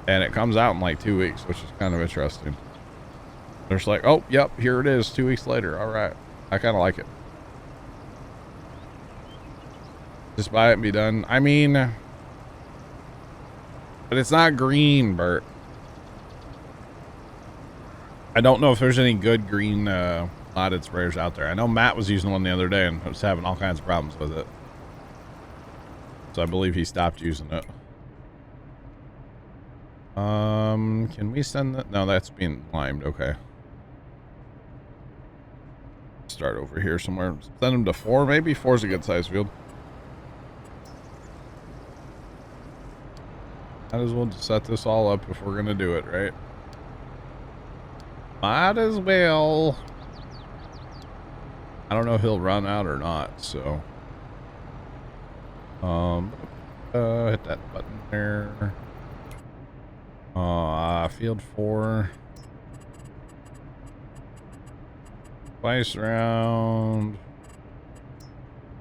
And it comes out in like 2 weeks, which is kind of interesting. They're just like, oh, yep, here it is 2 weeks later. All right. I kind of like it. Just buy it and be done. I mean, but it's not green, Bert. I don't know if there's any good green modded sprayers out there. I know Matt was using one the other day and was having all kinds of problems with it. So I believe he stopped using it. Can we send that? No, that's being limed. Okay. Start over here somewhere. Send him to 4, maybe. 4's a good size field. Might as well just set this all up if we're gonna do it, right? Might as well. I don't know if he'll run out or not, so. Hit that button there. Field 4. Twice round.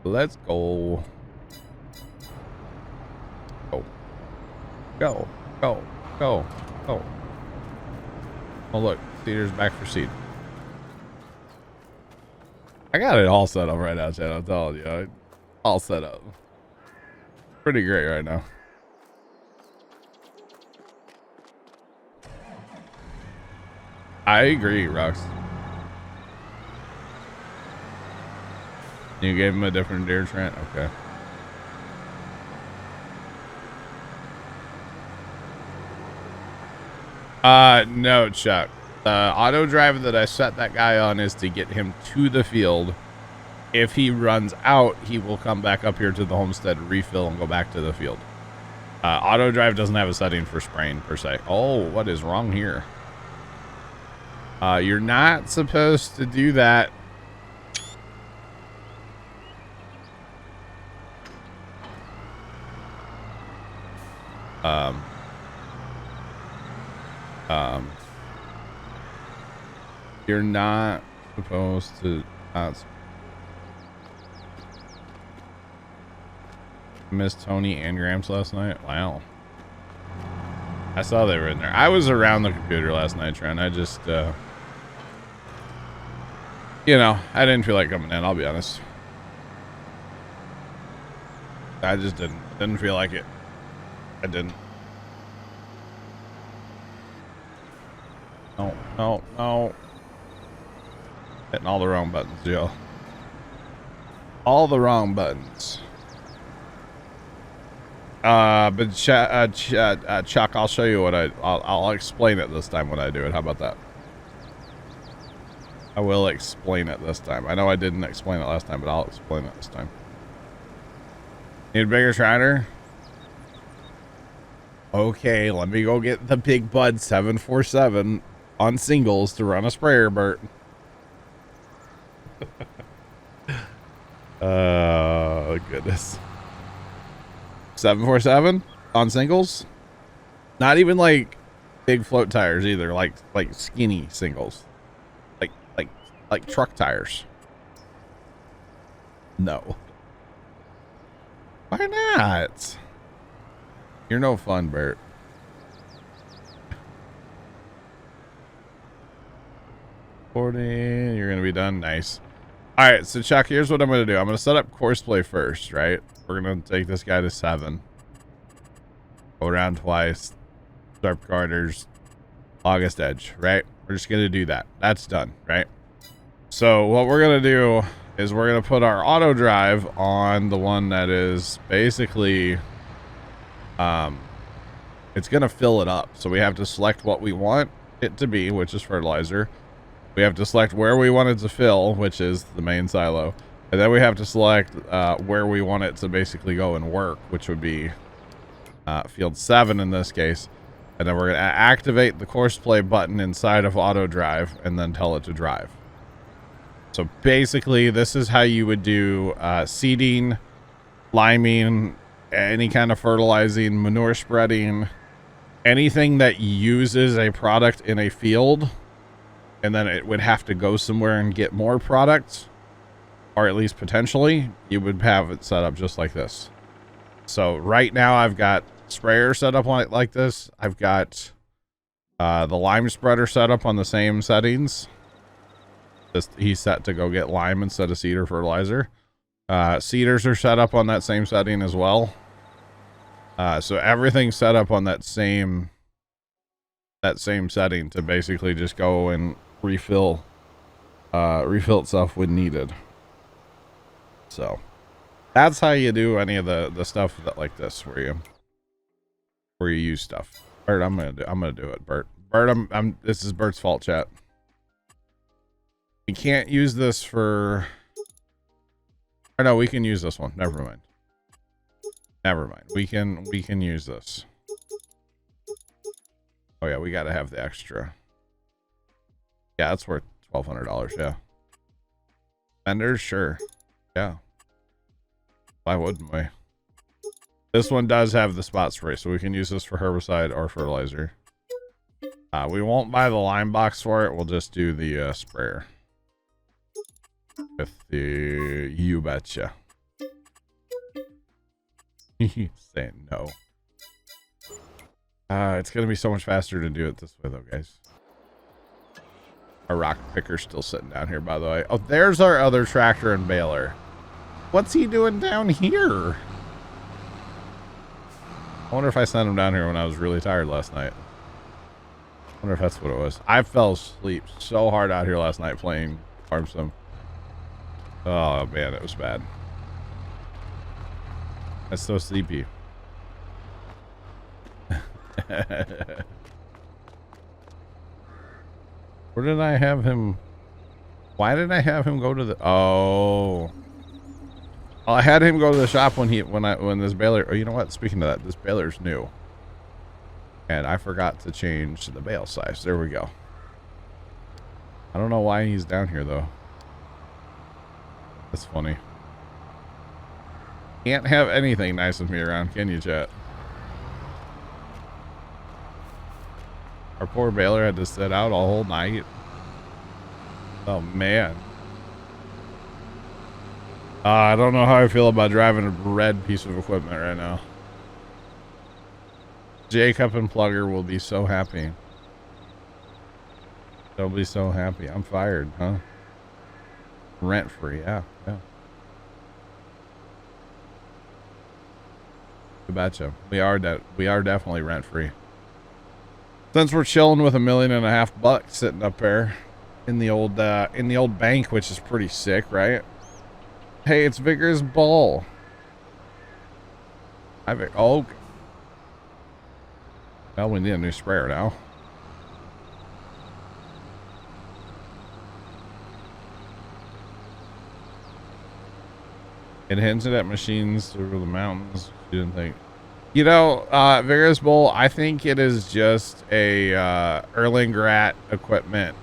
Let's go. Go. Go. Go. Go. Go. Oh look, Cedar's back for seed. I got it all set up right now, Chad. I'm telling you. All set up. Pretty great right now. I agree, Rox. You gave him a different deer, Trent? Okay. No, Chuck. The auto drive that I set that guy on is to get him to the field If he runs out, he will come back up here to the homestead, refill, and go back to the field. Auto drive doesn't have a setting for spraying per se. Oh, what is wrong here? You're not supposed to do that. You're not supposed to miss Tony and Gramps last night. Wow. I saw they were in there. I was around the computer last night, Trent. I just, you know, I didn't feel like coming in, I'll be honest. I just didn't feel like it. I didn't. No. Hitting all the wrong buttons, Joe. All the wrong buttons. But Chuck, I'll show you what I'll explain it this time when I do it. How about that? I will explain it this time. I know I didn't explain it last time, but I'll explain it this time. Need a bigger tractor? Okay, let me go get the Big Bud 747 on singles to run a sprayer, Bert. Oh, goodness. 747 on singles? Not even like big float tires either, like skinny singles. Like truck tires. No. Why not? You're no fun, Bert. You're gonna be done. Nice. All right, so Chuck, here's what I'm gonna do. I'm gonna set up course play first, right? We're gonna take this guy to 7. Go around twice. Sharp corners. August edge, right? We're just gonna do that. That's done, right? So what we're gonna do is we're gonna put our auto drive on the one that is basically, it's gonna fill it up. So we have to select what we want it to be, which is fertilizer. We have to select where we want it to fill, which is the main silo. And then we have to select where we want it to basically go and work, which would be field 7 in this case. And then we're going to activate the course play button inside of auto drive and then tell it to drive. So basically, this is how you would do seeding, liming, any kind of fertilizing, manure spreading, anything that uses a product in a field. And then it would have to go somewhere and get more products, or at least potentially, you would have it set up just like this. So right now I've got sprayer set up like this. I've got the lime spreader set up on the same settings. He's set to go get lime instead of seed or fertilizer. Seeders are set up on that same setting as well. So everything's set up on that same setting to basically just go and refill itself when needed. So that's how you do any of the stuff that like this where you use stuff. Bert, I'm gonna do it, Bert. Bert, this is Bert's fault, chat. We can't use this for, or no, we can use this one. Never mind. We can use this. Oh yeah, we gotta have the extra. Yeah, that's worth $1,200. Yeah. Vendors, sure. Yeah. Why wouldn't we? This one does have the spot spray, so we can use this for herbicide or fertilizer. We won't buy the lime box for it. We'll just do the sprayer. With the you betcha. Saying no. It's gonna be so much faster to do it this way, though, guys. Our rock picker's still sitting down here, by the way. Oh, there's our other tractor and baler. What's he doing down here? I wonder if I sent him down here when I was really tired last night. I wonder if that's what it was. I fell asleep so hard out here last night playing Farm Sim. Oh, man, it was bad. That's so sleepy. Where did I have him? Why did I have him go to the... Oh. Well, I had him go to the shop when this baler. Oh, you know what? Speaking of that, this baler's new, and I forgot to change the bale size. There we go. I don't know why he's down here though. That's funny. Can't have anything nice with me around, can you, chat? Our poor baler had to sit out all whole night. Oh man. I don't know how I feel about driving a red piece of equipment right now. Jacob and Plugger will be so happy. They'll be so happy. I'm fired, huh? Rent free, yeah. I betcha. We are definitely rent free. Since we're chilling with $1.5 million sitting up there in the old bank, which is pretty sick, right? Hey, it's Vigorous Bull. Oh. Well, we need a new sprayer now. It hinted at machines through the mountains. You didn't think. You know, Vigorous Bull, I think it is just a Erlingrat equipment,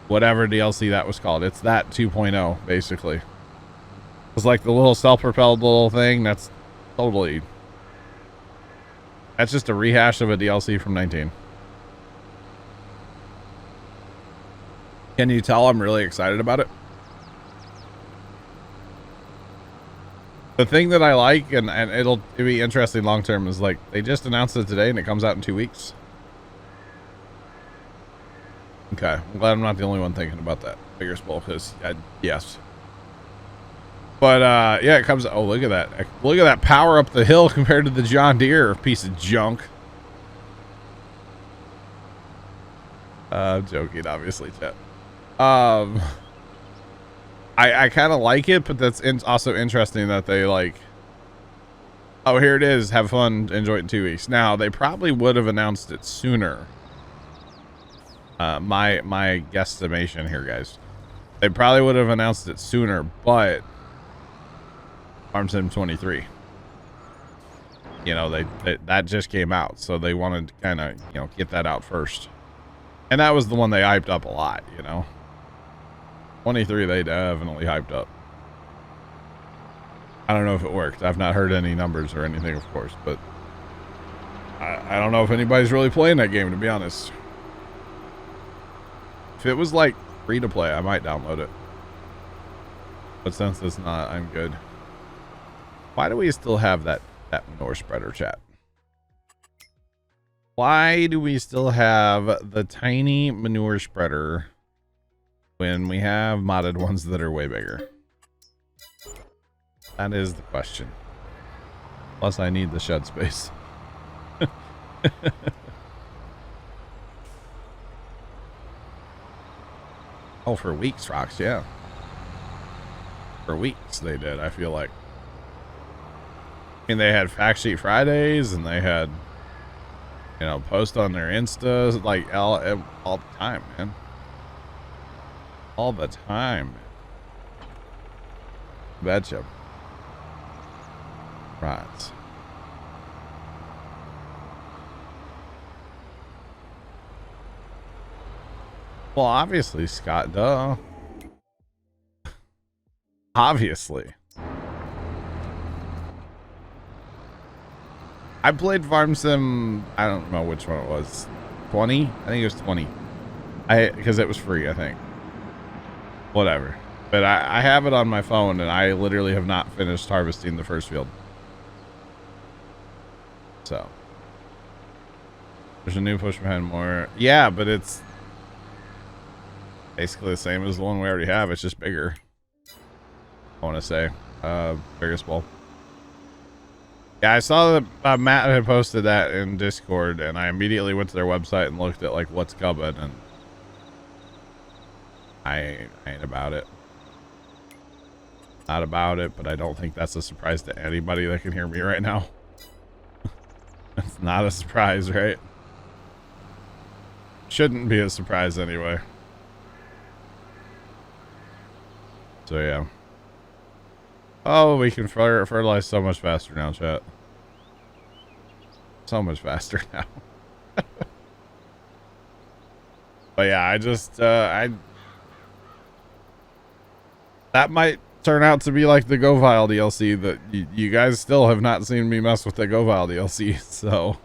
whatever DLC that was called. It's that 2.0, basically. It's like the little self-propelled little thing. That's just a rehash of a DLC from 19. Can you tell I'm really excited about it? The thing that I like, and it'll be interesting long term, is like they just announced it today and it comes out in 2 weeks. Okay, I'm glad I'm not the only one thinking about that. Vigorous Bull, because yes. But yeah, it comes. Oh, look at that! Look at that power up the hill compared to the John Deere piece of junk. I'm joking, obviously, chat. I kind of like it, but that's also interesting that they like. Oh, here it is. Have fun. Enjoy it in 2 weeks. Now they probably would have announced it sooner. My guesstimation here, guys. They probably would have announced it sooner, but. Farm Sim 23. You know, that just came out, so they wanted to kind of, you know, get that out first. And that was the one they hyped up a lot, you know. 23 they definitely hyped up. I don't know if it worked. I've not heard any numbers or anything, of course, but I don't know if anybody's really playing that game, to be honest. If it was like free to play, I might download it. But since it's not, I'm good. Why do we still have that manure spreader, chat? Why do we still have the tiny manure spreader when we have modded ones that are way bigger? That is the question. Plus, I need the shed space. Oh, for weeks, Rocks, yeah. For weeks they did, I feel like. I mean, they had Fact Sheet Fridays, and they had, you know, post on their Instas, like all the time, man. All the time. Betcha. Right. Well, obviously, Scott, duh. Obviously. I played Farm Sim, I don't know which one it was. 20? I think it was 20. Because it was free, I think. Whatever. But I have it on my phone, and I literally have not finished harvesting the first field. So. There's a new push behind more. Yeah, but it's basically the same as the one we already have. It's just bigger. I want to say. Biggest ball. Yeah, I saw that Matt had posted that in Discord, and I immediately went to their website and looked at like what's coming, and I ain't about it. Not about it, but I don't think that's a surprise to anybody that can hear me right now. It's not a surprise, right? Shouldn't be a surprise anyway. So yeah. Oh, we can fertilize so much faster now, chat. So much faster now. But yeah, I just, that might turn out to be like the GoVile DLC that you guys still have not seen me mess with the GoVile DLC, so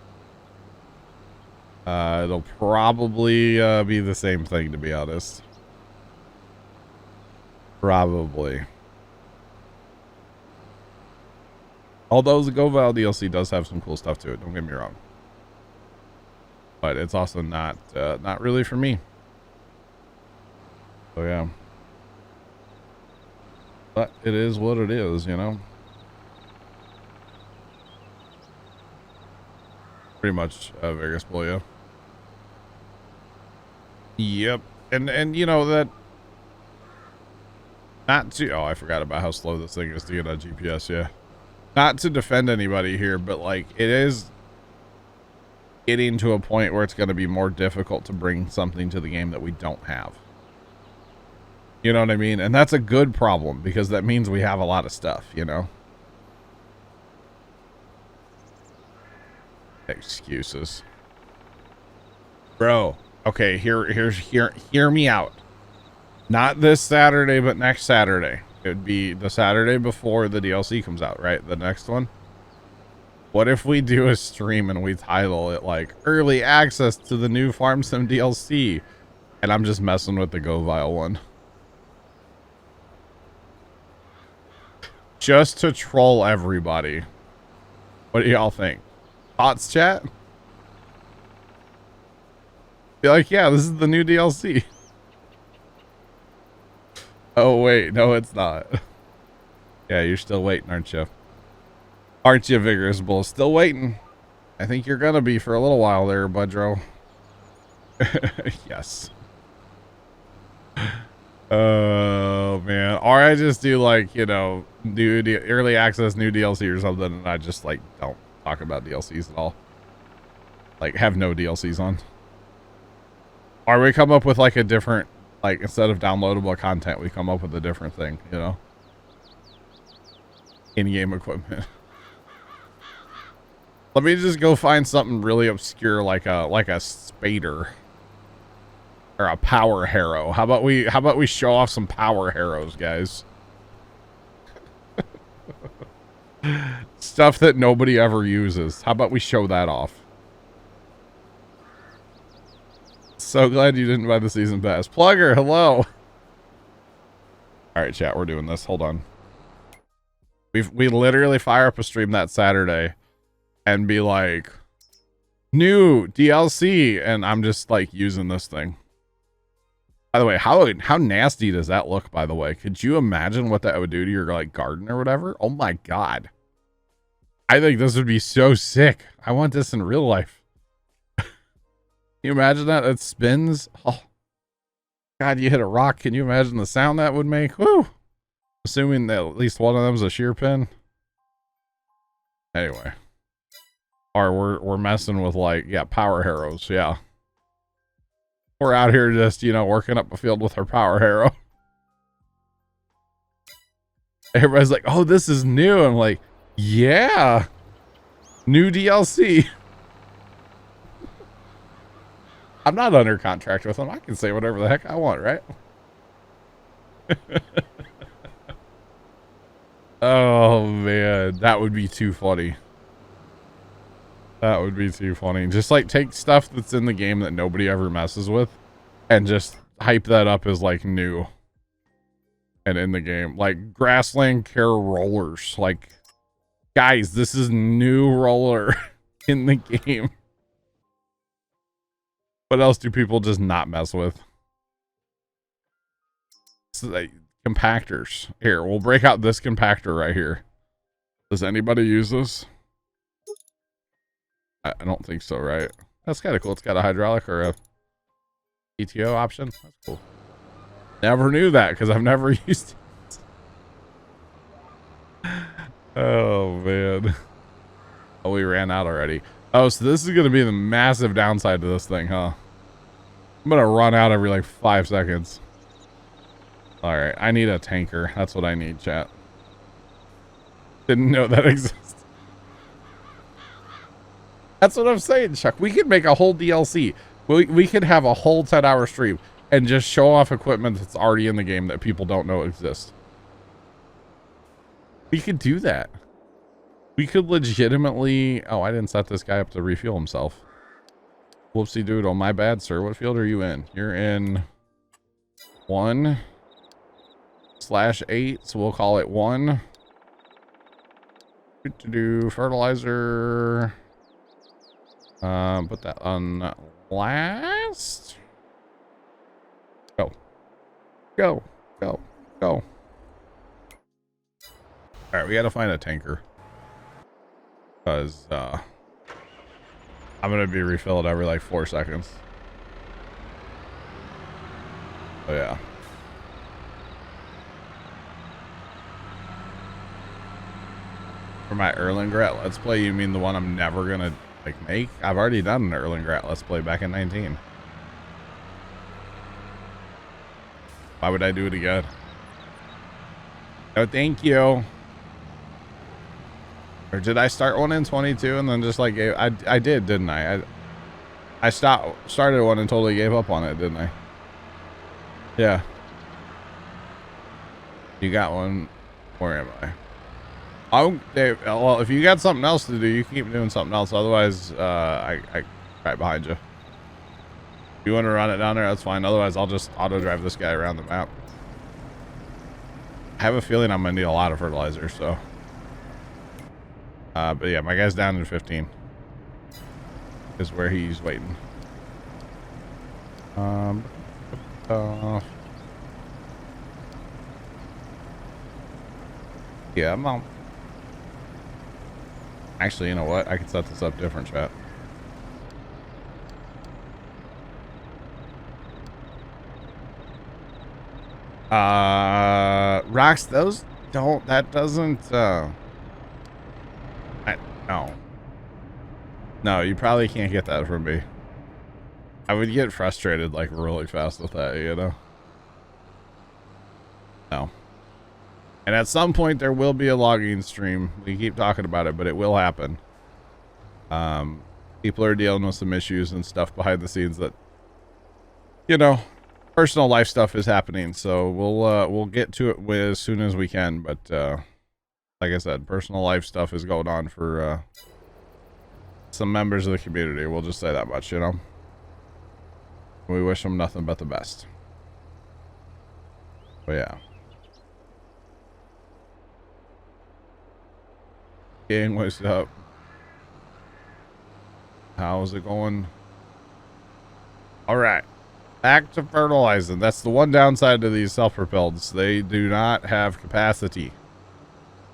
it'll probably be the same thing, to be honest. Probably. Although the GoVile DLC does have some cool stuff to it, don't get me wrong. But it's also not really for me. So yeah. But it is what it is, you know. Pretty much Vegas Bull, yeah. Yep. And you know that not to I forgot about how slow this thing is to get on GPS, yeah. Not to defend anybody here, but like it is getting to a point where it's going to be more difficult to bring something to the game that we don't have. You know what I mean? And that's a good problem because that means we have a lot of stuff, you know? Excuses. Bro, okay, hear me out. Not this Saturday, but next Saturday. It would be the Saturday before the DLC comes out, right? The next one. What if we do a stream and we title it like early access to the new Farm Sim DLC? And I'm just messing with the GoVile one. Just to troll everybody. What do y'all think? Thoughts, chat? Be like, yeah, this is the new DLC. Oh, wait. No, it's not. Yeah, you're still waiting, aren't you? Aren't you, Vigorous Bull? Still waiting. I think you're gonna be for a little while there, Budro. Yes. Oh, man. Or I just do, like, you know, early access, new DLC or something, and I just, like, don't talk about DLCs at all. Like, have no DLCs on. Or we come up with, like, a different, like, instead of downloadable content, we come up with a different thing, you know? In-game equipment. Let me just go find something really obscure like a spader. Or a power harrow. How about we show off some power harrows, guys? Stuff that nobody ever uses. How about we show that off? So glad you didn't buy the season pass. Plugger, hello. Alright, chat, we're doing this. Hold on. We literally fire up a stream that Saturday and be like, new DLC, and I'm just like using this thing. By the way, how nasty does that look, by the way? Could you imagine what that would do to your like garden or whatever? Oh my god. I think this would be so sick. I want this in real life. Can you imagine that? It spins. Oh god, you hit a rock. Can you imagine the sound that would make? Woo! Assuming that at least one of them is a shear pin. Anyway. Or we're messing with like, yeah, power harrows, yeah. We're out here just, you know, working up a field with our power harrow. Everybody's like, oh, this is new. I'm like, yeah. New DLC. I'm not under contract with them. I can say whatever the heck I want, right? Oh, man. That would be too funny. That would be too funny. Just like take stuff that's in the game that nobody ever messes with and just hype that up as like new and in the game. Like Grassland Care rollers. Like, guys, this is new roller in the game. What else do people just not mess with? So like, compactors. Here, we'll break out this compactor right here. Does anybody use this? I don't think so, right? That's kind of cool. It's got a hydraulic or a PTO option. That's cool. Never knew that because I've never used it. Oh, man. Oh, we ran out already. Oh, so this is going to be the massive downside to this thing, huh? I'm going to run out every like 5 seconds. All right. I need a tanker. That's what I need, chat. Didn't know that existed. That's what I'm saying, Chuck. We could make a whole DLC. We could have a whole 10-hour stream and just show off equipment that's already in the game that people don't know exists. We could do that. We could legitimately... Oh, I didn't set this guy up to refuel himself. Whoopsie doodle. My bad, sir. What field are you in? You're in 1/8, so we'll call it 1. To do fertilizer. Put that on last. Go. Go. Go. Go. All right, we got to find a tanker. Because, I'm going to be refilled every like 4 seconds. Oh, yeah. For my Erlengrat Let's Play, you mean the one I'm never going to like make? I've already done an Erlengrat Let's Play back in 19. Why would I do it again? No, thank you. Or did I start one in 22 and then just like I did, didn't I? I started one and totally gave up on it, didn't I? Yeah. You got one. Where am I? Well, if you got something else to do, you keep doing something else. Otherwise, I right behind you. If you want to run it down there, that's fine. Otherwise, I'll just auto drive this guy around the map. I have a feeling I'm gonna need a lot of fertilizer, so. But yeah, my guy's down in 15. Is where he's waiting. Yeah, I'm on. Actually, you know what? I can set this up different, chat. Rocks, those don't, that doesn't, no, you probably can't get that from me. I would get frustrated like really fast with that, you know? No. And at some point there will be a logging stream. We keep talking about it, but it will happen. People are dealing with some issues and stuff behind the scenes that, you know, personal life stuff is happening. So we'll get to it as soon as we can. But like I said, personal life stuff is going on for some members of the community. We'll just say that much, you know. We wish them nothing but the best. But yeah. Gang, what's up? How's it going? All right, back to fertilizing. That's the one downside to these self-propelleds. They do not have capacity.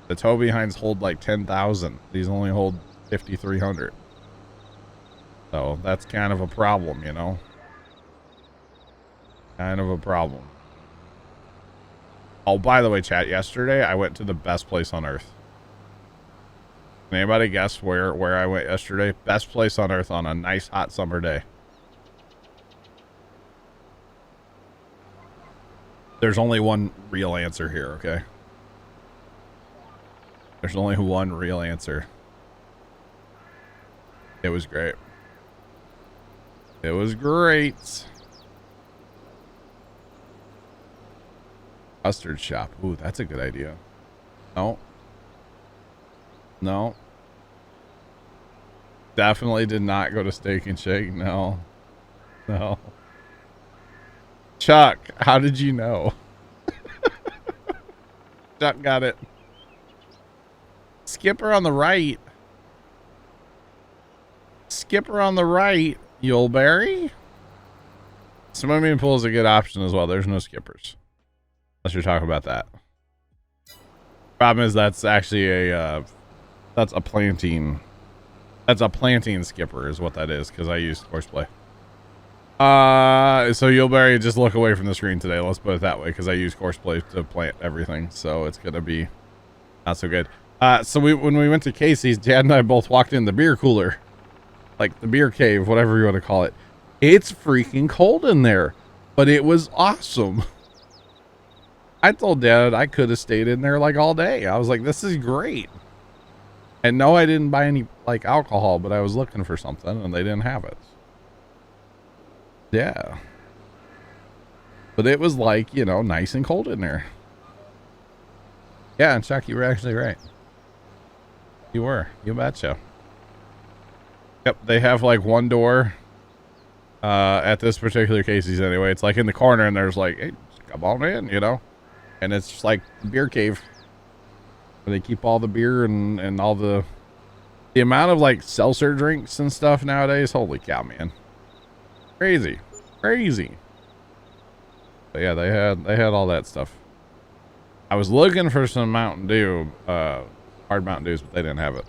The tow behinds hold like 10,000. These only hold 5,300. So that's kind of a problem, you know. Kind of a problem. Oh, by the way, chat, yesterday I went to the best place on earth. Can anybody guess where I went yesterday? Best place on earth on a nice hot summer day. There's only one real answer here, okay? There's only one real answer. It was great. It was great. Custard shop. Ooh, that's a good idea. No. No. Definitely did not go to Steak and Shake. No. No. Chuck, how did you know? Chuck got it. Skipper on the right. Skipper on the right. Yuleberry? Swimming pool is a good option as well. There's no skippers. Unless you're talking about that. Problem is that's actually a that's a planting. That's a planting skipper is what that is, because I used horseplay. So Yuleberry, just look away from the screen today. Let's put it that way, because I use horseplay to plant everything, so it's gonna be not so good. So when we went to Casey's, Dad and I both walked in the beer cooler, like the beer cave, whatever you want to call it. It's freaking cold in there, but it was awesome. I told Dad I could have stayed in there like all day. I was like, this is great. And no, I didn't buy any like alcohol, but I was looking for something and they didn't have it. Yeah. But it was like, you know, nice and cold in there. Yeah, and Chuck, you were actually right. You were. You betcha. Yep, they have like one door. At this particular Casey's anyway. It's like in the corner and there's like, hey, come on in, you know? And it's just like the beer cave. Where they keep all the beer and all the amount of like seltzer drinks and stuff nowadays. Holy cow, man. Crazy. Crazy. But yeah, they had all that stuff. I was looking for some Mountain Dew, hard Mountain Dews, but they didn't have it.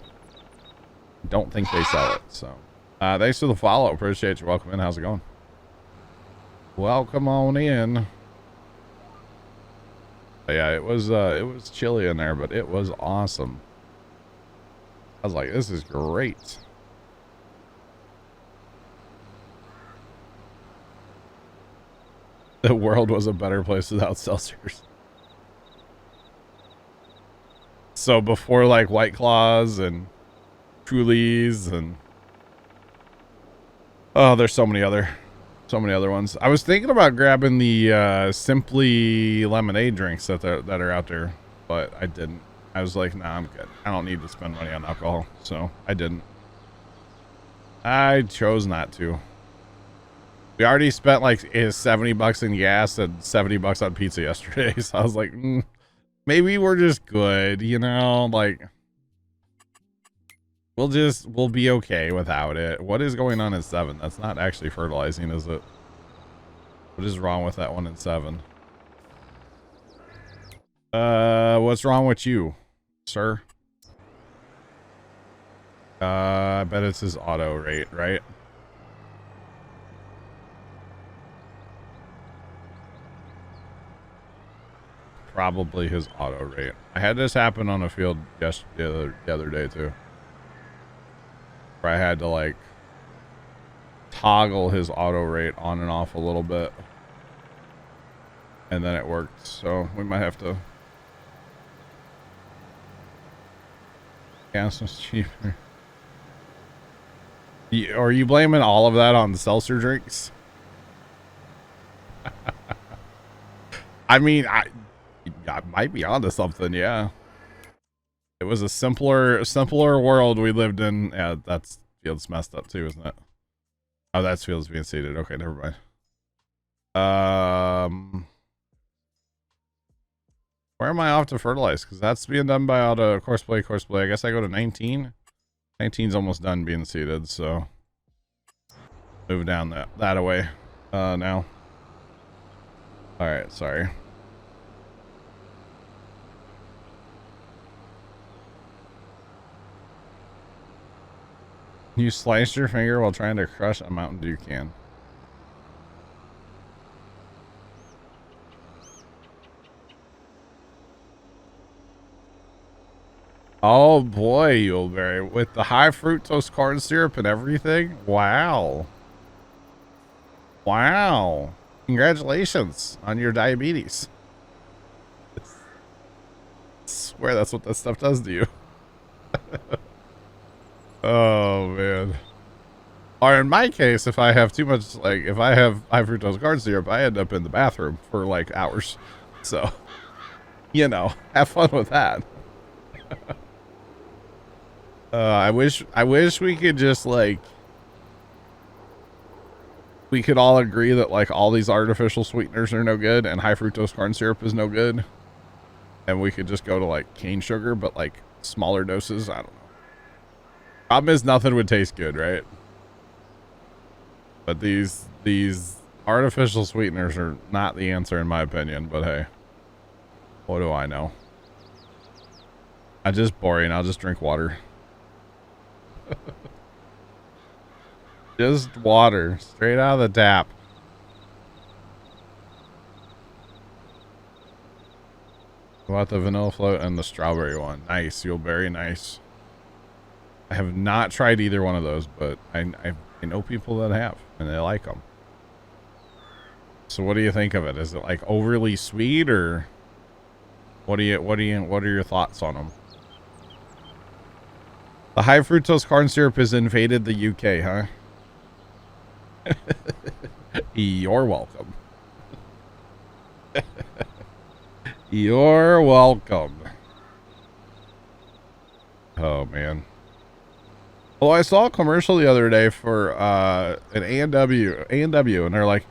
Don't think they sell it, so. Thanks for the follow. Appreciate you. Welcome in. How's it going? Welcome on in. But yeah, it was chilly in there, but it was awesome. I was like, this is great. The world was a better place without seltzers. So before like White Claws and Trulies and oh, there's so many other ones. I was thinking about grabbing the Simply lemonade drinks that are out there, but I didn't. I was like, nah, I'm good. I don't need to spend money on alcohol, so I didn't. I chose not to. We already spent like $70 in gas and $70 on pizza yesterday, so I was like, maybe we're just good, you know, like we'll be okay without it. What is going on in 7? That's not actually fertilizing, is it? What is wrong with that one in 7? What's wrong with you, sir? I bet it's his auto rate, right? Probably his auto rate. I had this happen on a field the other day too. Where I had to like toggle his auto rate on and off a little bit. And then it worked. So we might have to. Gas was cheaper. Are you blaming all of that on the seltzer drinks? I mean, I might be onto something, yeah. It was a simpler world we lived in. Yeah, that's field's messed up too, isn't it? Oh, that's field's being seeded. Okay, never mind. Where am I off to fertilize? Because that's being done by auto courseplay. I guess I go to 19. 19's almost done being seeded, so move down that away now. All right, sorry. You sliced your finger while trying to crush a Mountain Dew can. Oh boy, Yuleberry, with the high fructose corn syrup and everything. Wow. Wow. Congratulations on your diabetes. I swear that's what that stuff does to you. Oh man. Or in my case, if I have too much, like if I have high fructose corn syrup, I end up in the bathroom for like hours. So, you know, have fun with that. I wish we could just like, we could all agree that like all these artificial sweeteners are no good and high fructose corn syrup is no good. And we could just go to like cane sugar, but like smaller doses. I don't know. Problem is nothing would taste good, right? But these artificial sweeteners are not the answer in my opinion, but hey, what do I know? I'm just boring. I'll just drink water. Just water straight out of the tap. What about the vanilla float and the strawberry one? Nice. Yuleberry, nice. I have not tried either one of those, but I know people that have and they like them. So what do you think of it? Is it like overly sweet, or what are your thoughts on them? The high fructose corn syrup has invaded the UK, huh? You're welcome. You're welcome. Oh, man. Well, I saw a commercial the other day for an A&W, and they're like,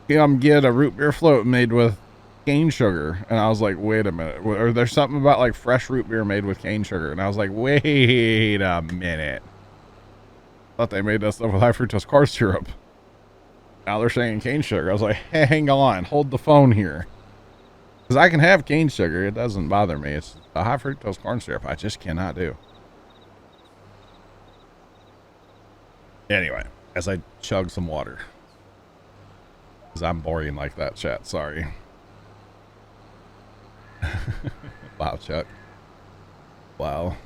get a root beer float made with cane sugar. And I was like, wait a minute. Or there's something about like fresh root beer made with cane sugar. And I was like, wait a minute. Thought they made that stuff with high fructose corn syrup. Now they're saying cane sugar. I was like, hang on, hold the phone here. Because I can have cane sugar. It doesn't bother me. It's a high fructose corn syrup I just cannot do. Anyway, as I chug some water. Because I'm boring like that, chat. Sorry. Wow, Chuck. Wow.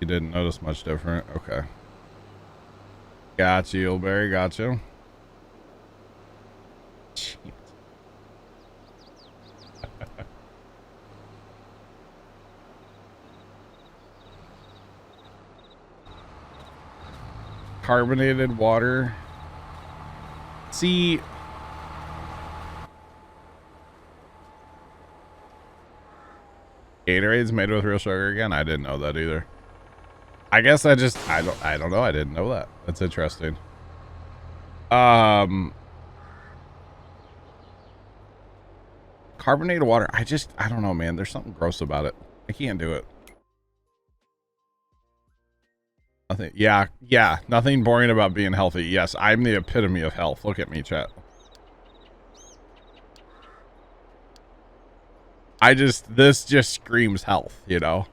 You didn't notice much different? Okay. Got you, Ilberry. Got you. Carbonated water. See, Gatorade's made with real sugar again. I didn't know that either. I guess I don't know. I didn't know that. That's interesting. Carbonated water. I don't know, man. There's something gross about it. I can't do it. Nothing. Yeah. Nothing boring about being healthy. Yes, I'm the epitome of health. Look at me, chat. This just screams health, you know?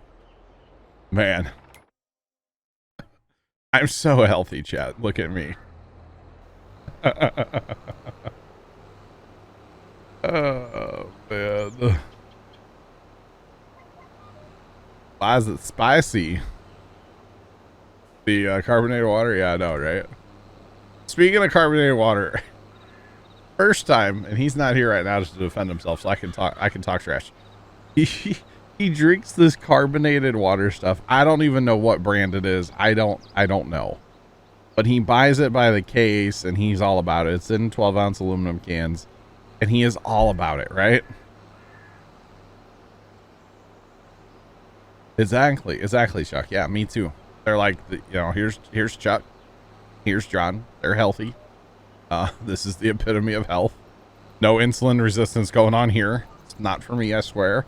Man. I'm so healthy, chat. Look at me. Oh, man. Why is it spicy? The carbonated water? Yeah, I know, right? Speaking of carbonated water, first time, and he's not here right now just to defend himself, so I can talk trash. He drinks this carbonated water stuff. I don't even know what brand it is. I don't know. But he buys it by the case, and he's all about it. It's in 12-ounce aluminum cans, and he is all about it, right? Exactly, Chuck. Yeah, me too. They're like, you know, here's Chuck, here's John. They're healthy. This is the epitome of health. No insulin resistance going on here. It's not for me, I swear.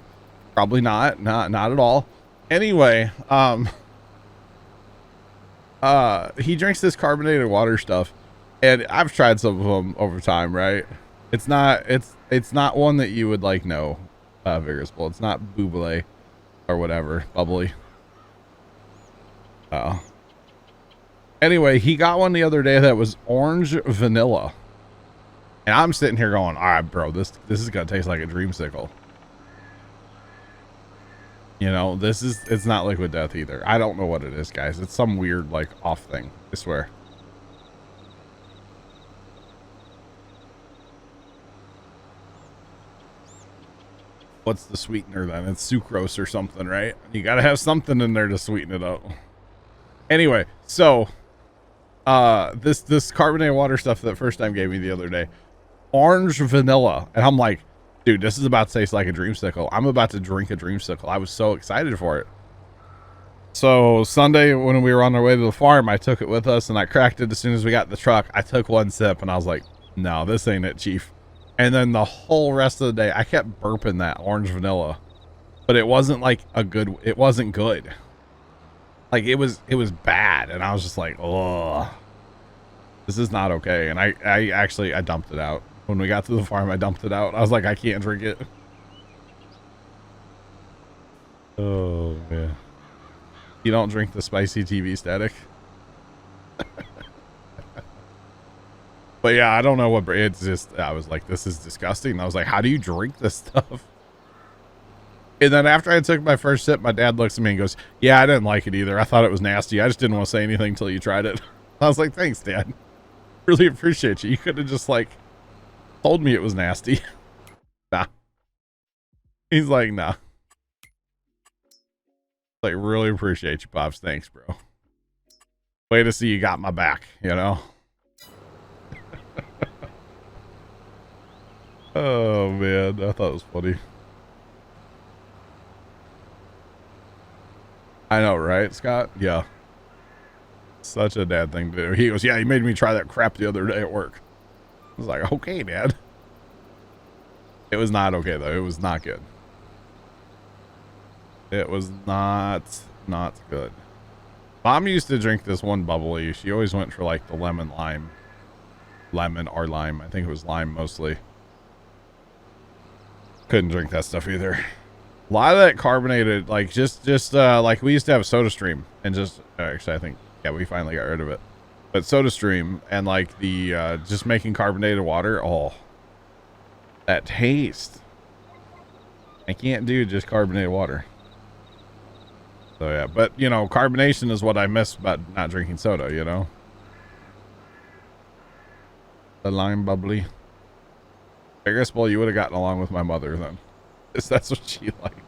Probably not at all. Anyway, he drinks this carbonated water stuff, and I've tried some of them over time, right? It's not one that you would like know, Vigorous Bull. It's not Bubbly or whatever, bubbly. Anyway, he got one the other day that was orange vanilla. And I'm sitting here going, all right, bro, this is going to taste like a dreamsicle. You know, it's not liquid death either. I don't know what it is, guys. It's some weird, like, off thing. I swear. What's the sweetener then? It's sucrose or something, right? You got to have something in there to sweeten it up. Anyway, so this carbonated water stuff that first time gave me the other day, orange vanilla, and I'm like, dude, this is about to taste like a dreamsicle. I'm about to drink a dreamsicle. I was so excited for it. So Sunday when we were on our way to the farm, I took it with us and I cracked it as soon as we got in the truck. I took one sip and I was like, no, this ain't it, Chief. And then the whole rest of the day I kept burping that orange vanilla, but it wasn't like it wasn't good. Like it was bad, and I was just like, oh, this is not okay. And I dumped it out. When we got to the farm, I dumped it out. I was like, I can't drink it. Oh, man. You don't drink the spicy TV static? But yeah, I don't know what, it's just, I was like, this is disgusting. I was like, how do you drink this stuff? And then after I took my first sip, my dad looks at me and goes, yeah, I didn't like it either. I thought it was nasty. I just didn't want to say anything until you tried it. I was like, thanks, Dad. Really appreciate you. You could have just like told me it was nasty. Nah. He's like, nah. Like, really appreciate you, Pops. Thanks, bro. Way to see you got my back, you know? Oh, man. I thought it was funny. I know, right, Scott? Yeah. Such a dad thing to do. He goes, yeah, he made me try that crap the other day at work. I was like, okay, Dad. It was not okay, though. It was not good. It was not good. Mom used to drink this one bubbly. She always went for like the lemon or lime. I think it was lime mostly. Couldn't drink that stuff either. A lot of that carbonated, like just like we used to have SodaStream and just actually I think yeah we finally got rid of it. But SodaStream and like the just making carbonated water. Oh, that taste! I can't do just carbonated water. So yeah, but you know, carbonation is what I miss about not drinking soda, you know? The lime bubbly. I guess, well, you would have gotten along with my mother then. Because that's what she liked.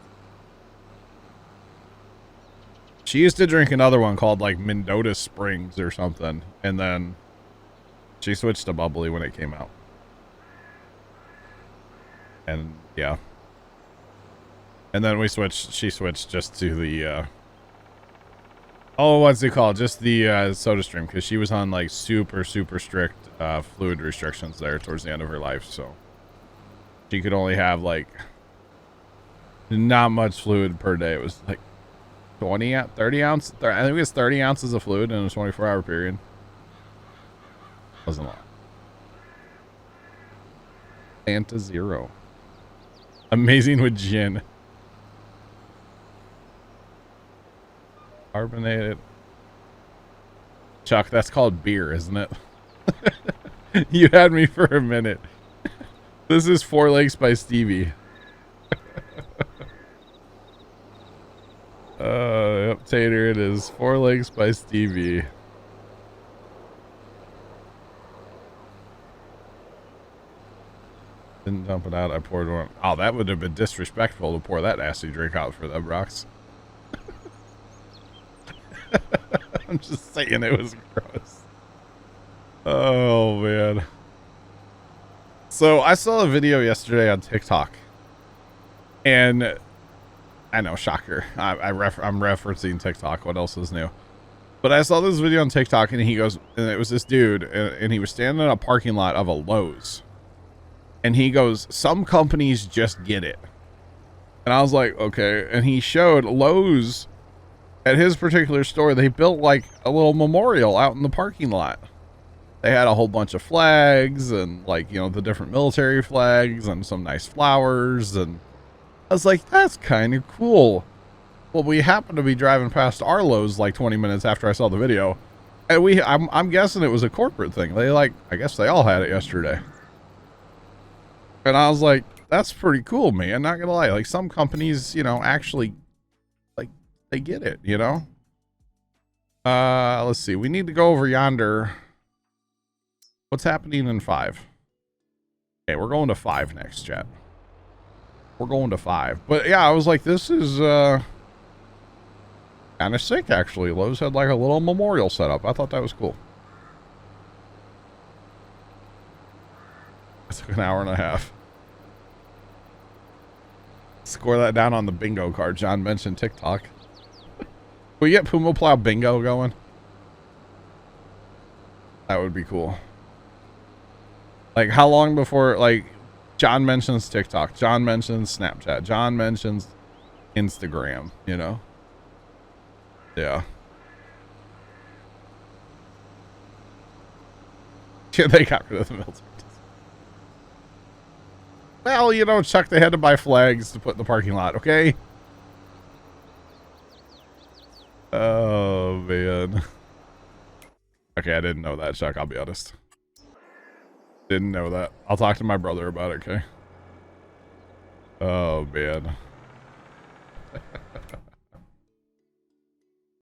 She used to drink another one called like Mendota Springs or something. And then she switched to bubbly when it came out. And yeah. And then she switched just to the, oh, what's it called? Just the SodaStream, because she was on like super strict fluid restrictions there towards the end of her life. So she could only have like not much fluid per day. It was like 30 ounce. I think it was 30 ounces of fluid in a 24-hour period. Wasn't a lot. Fanta Zero. Amazing with gin. Carbonated. Chuck, that's called beer, isn't it? You had me for a minute. This is 4 Legs by Stevie. Yep, Tater, it is 4 Legs by Stevie. Didn't dump it out, I poured one. Oh, that would have been disrespectful to pour that nasty drink out for them, Rocks. I'm just saying it was gross. Oh, man. So I saw a video yesterday on TikTok. And I know, shocker. I'm referencing TikTok. What else is new? But I saw this video on TikTok and he goes, and it was this dude, and he was standing in a parking lot of a Lowe's. And he goes, some companies just get it. And I was like, okay. And he showed Lowe's. At his particular store, they built like a little memorial out in the parking lot. They had a whole bunch of flags and like, you know, the different military flags and some nice flowers. And I was like, that's kind of cool. Well, we happened to be driving past Arlo's like 20 minutes after I saw the video. And I'm guessing it was a corporate thing. They like, I guess they all had it yesterday. And I was like, that's pretty cool, man. Not gonna lie. Like some companies, you know, actually they get it, you know. Let's see, we need to go over yonder. What's happening in 5? Okay, we're going to 5 next, chat. We're going to 5. But yeah, I was like, this is kind of sick, actually. Lowe's had like a little memorial set up. I thought that was cool. It took an hour and a half. Score that down on the bingo card. John mentioned TikTok. Will we get Puma Plow bingo going? That would be cool. Like, how long before, like, John mentions TikTok, John mentions Snapchat, John mentions Instagram, you know? Yeah. Yeah, they got rid of the military. Well, you know, Chuck, they had to buy flags to put in the parking lot, okay? Oh, man. Okay, I didn't know that, Chuck, I'll be honest. Didn't know that. I'll talk to my brother about it, okay? Oh, man.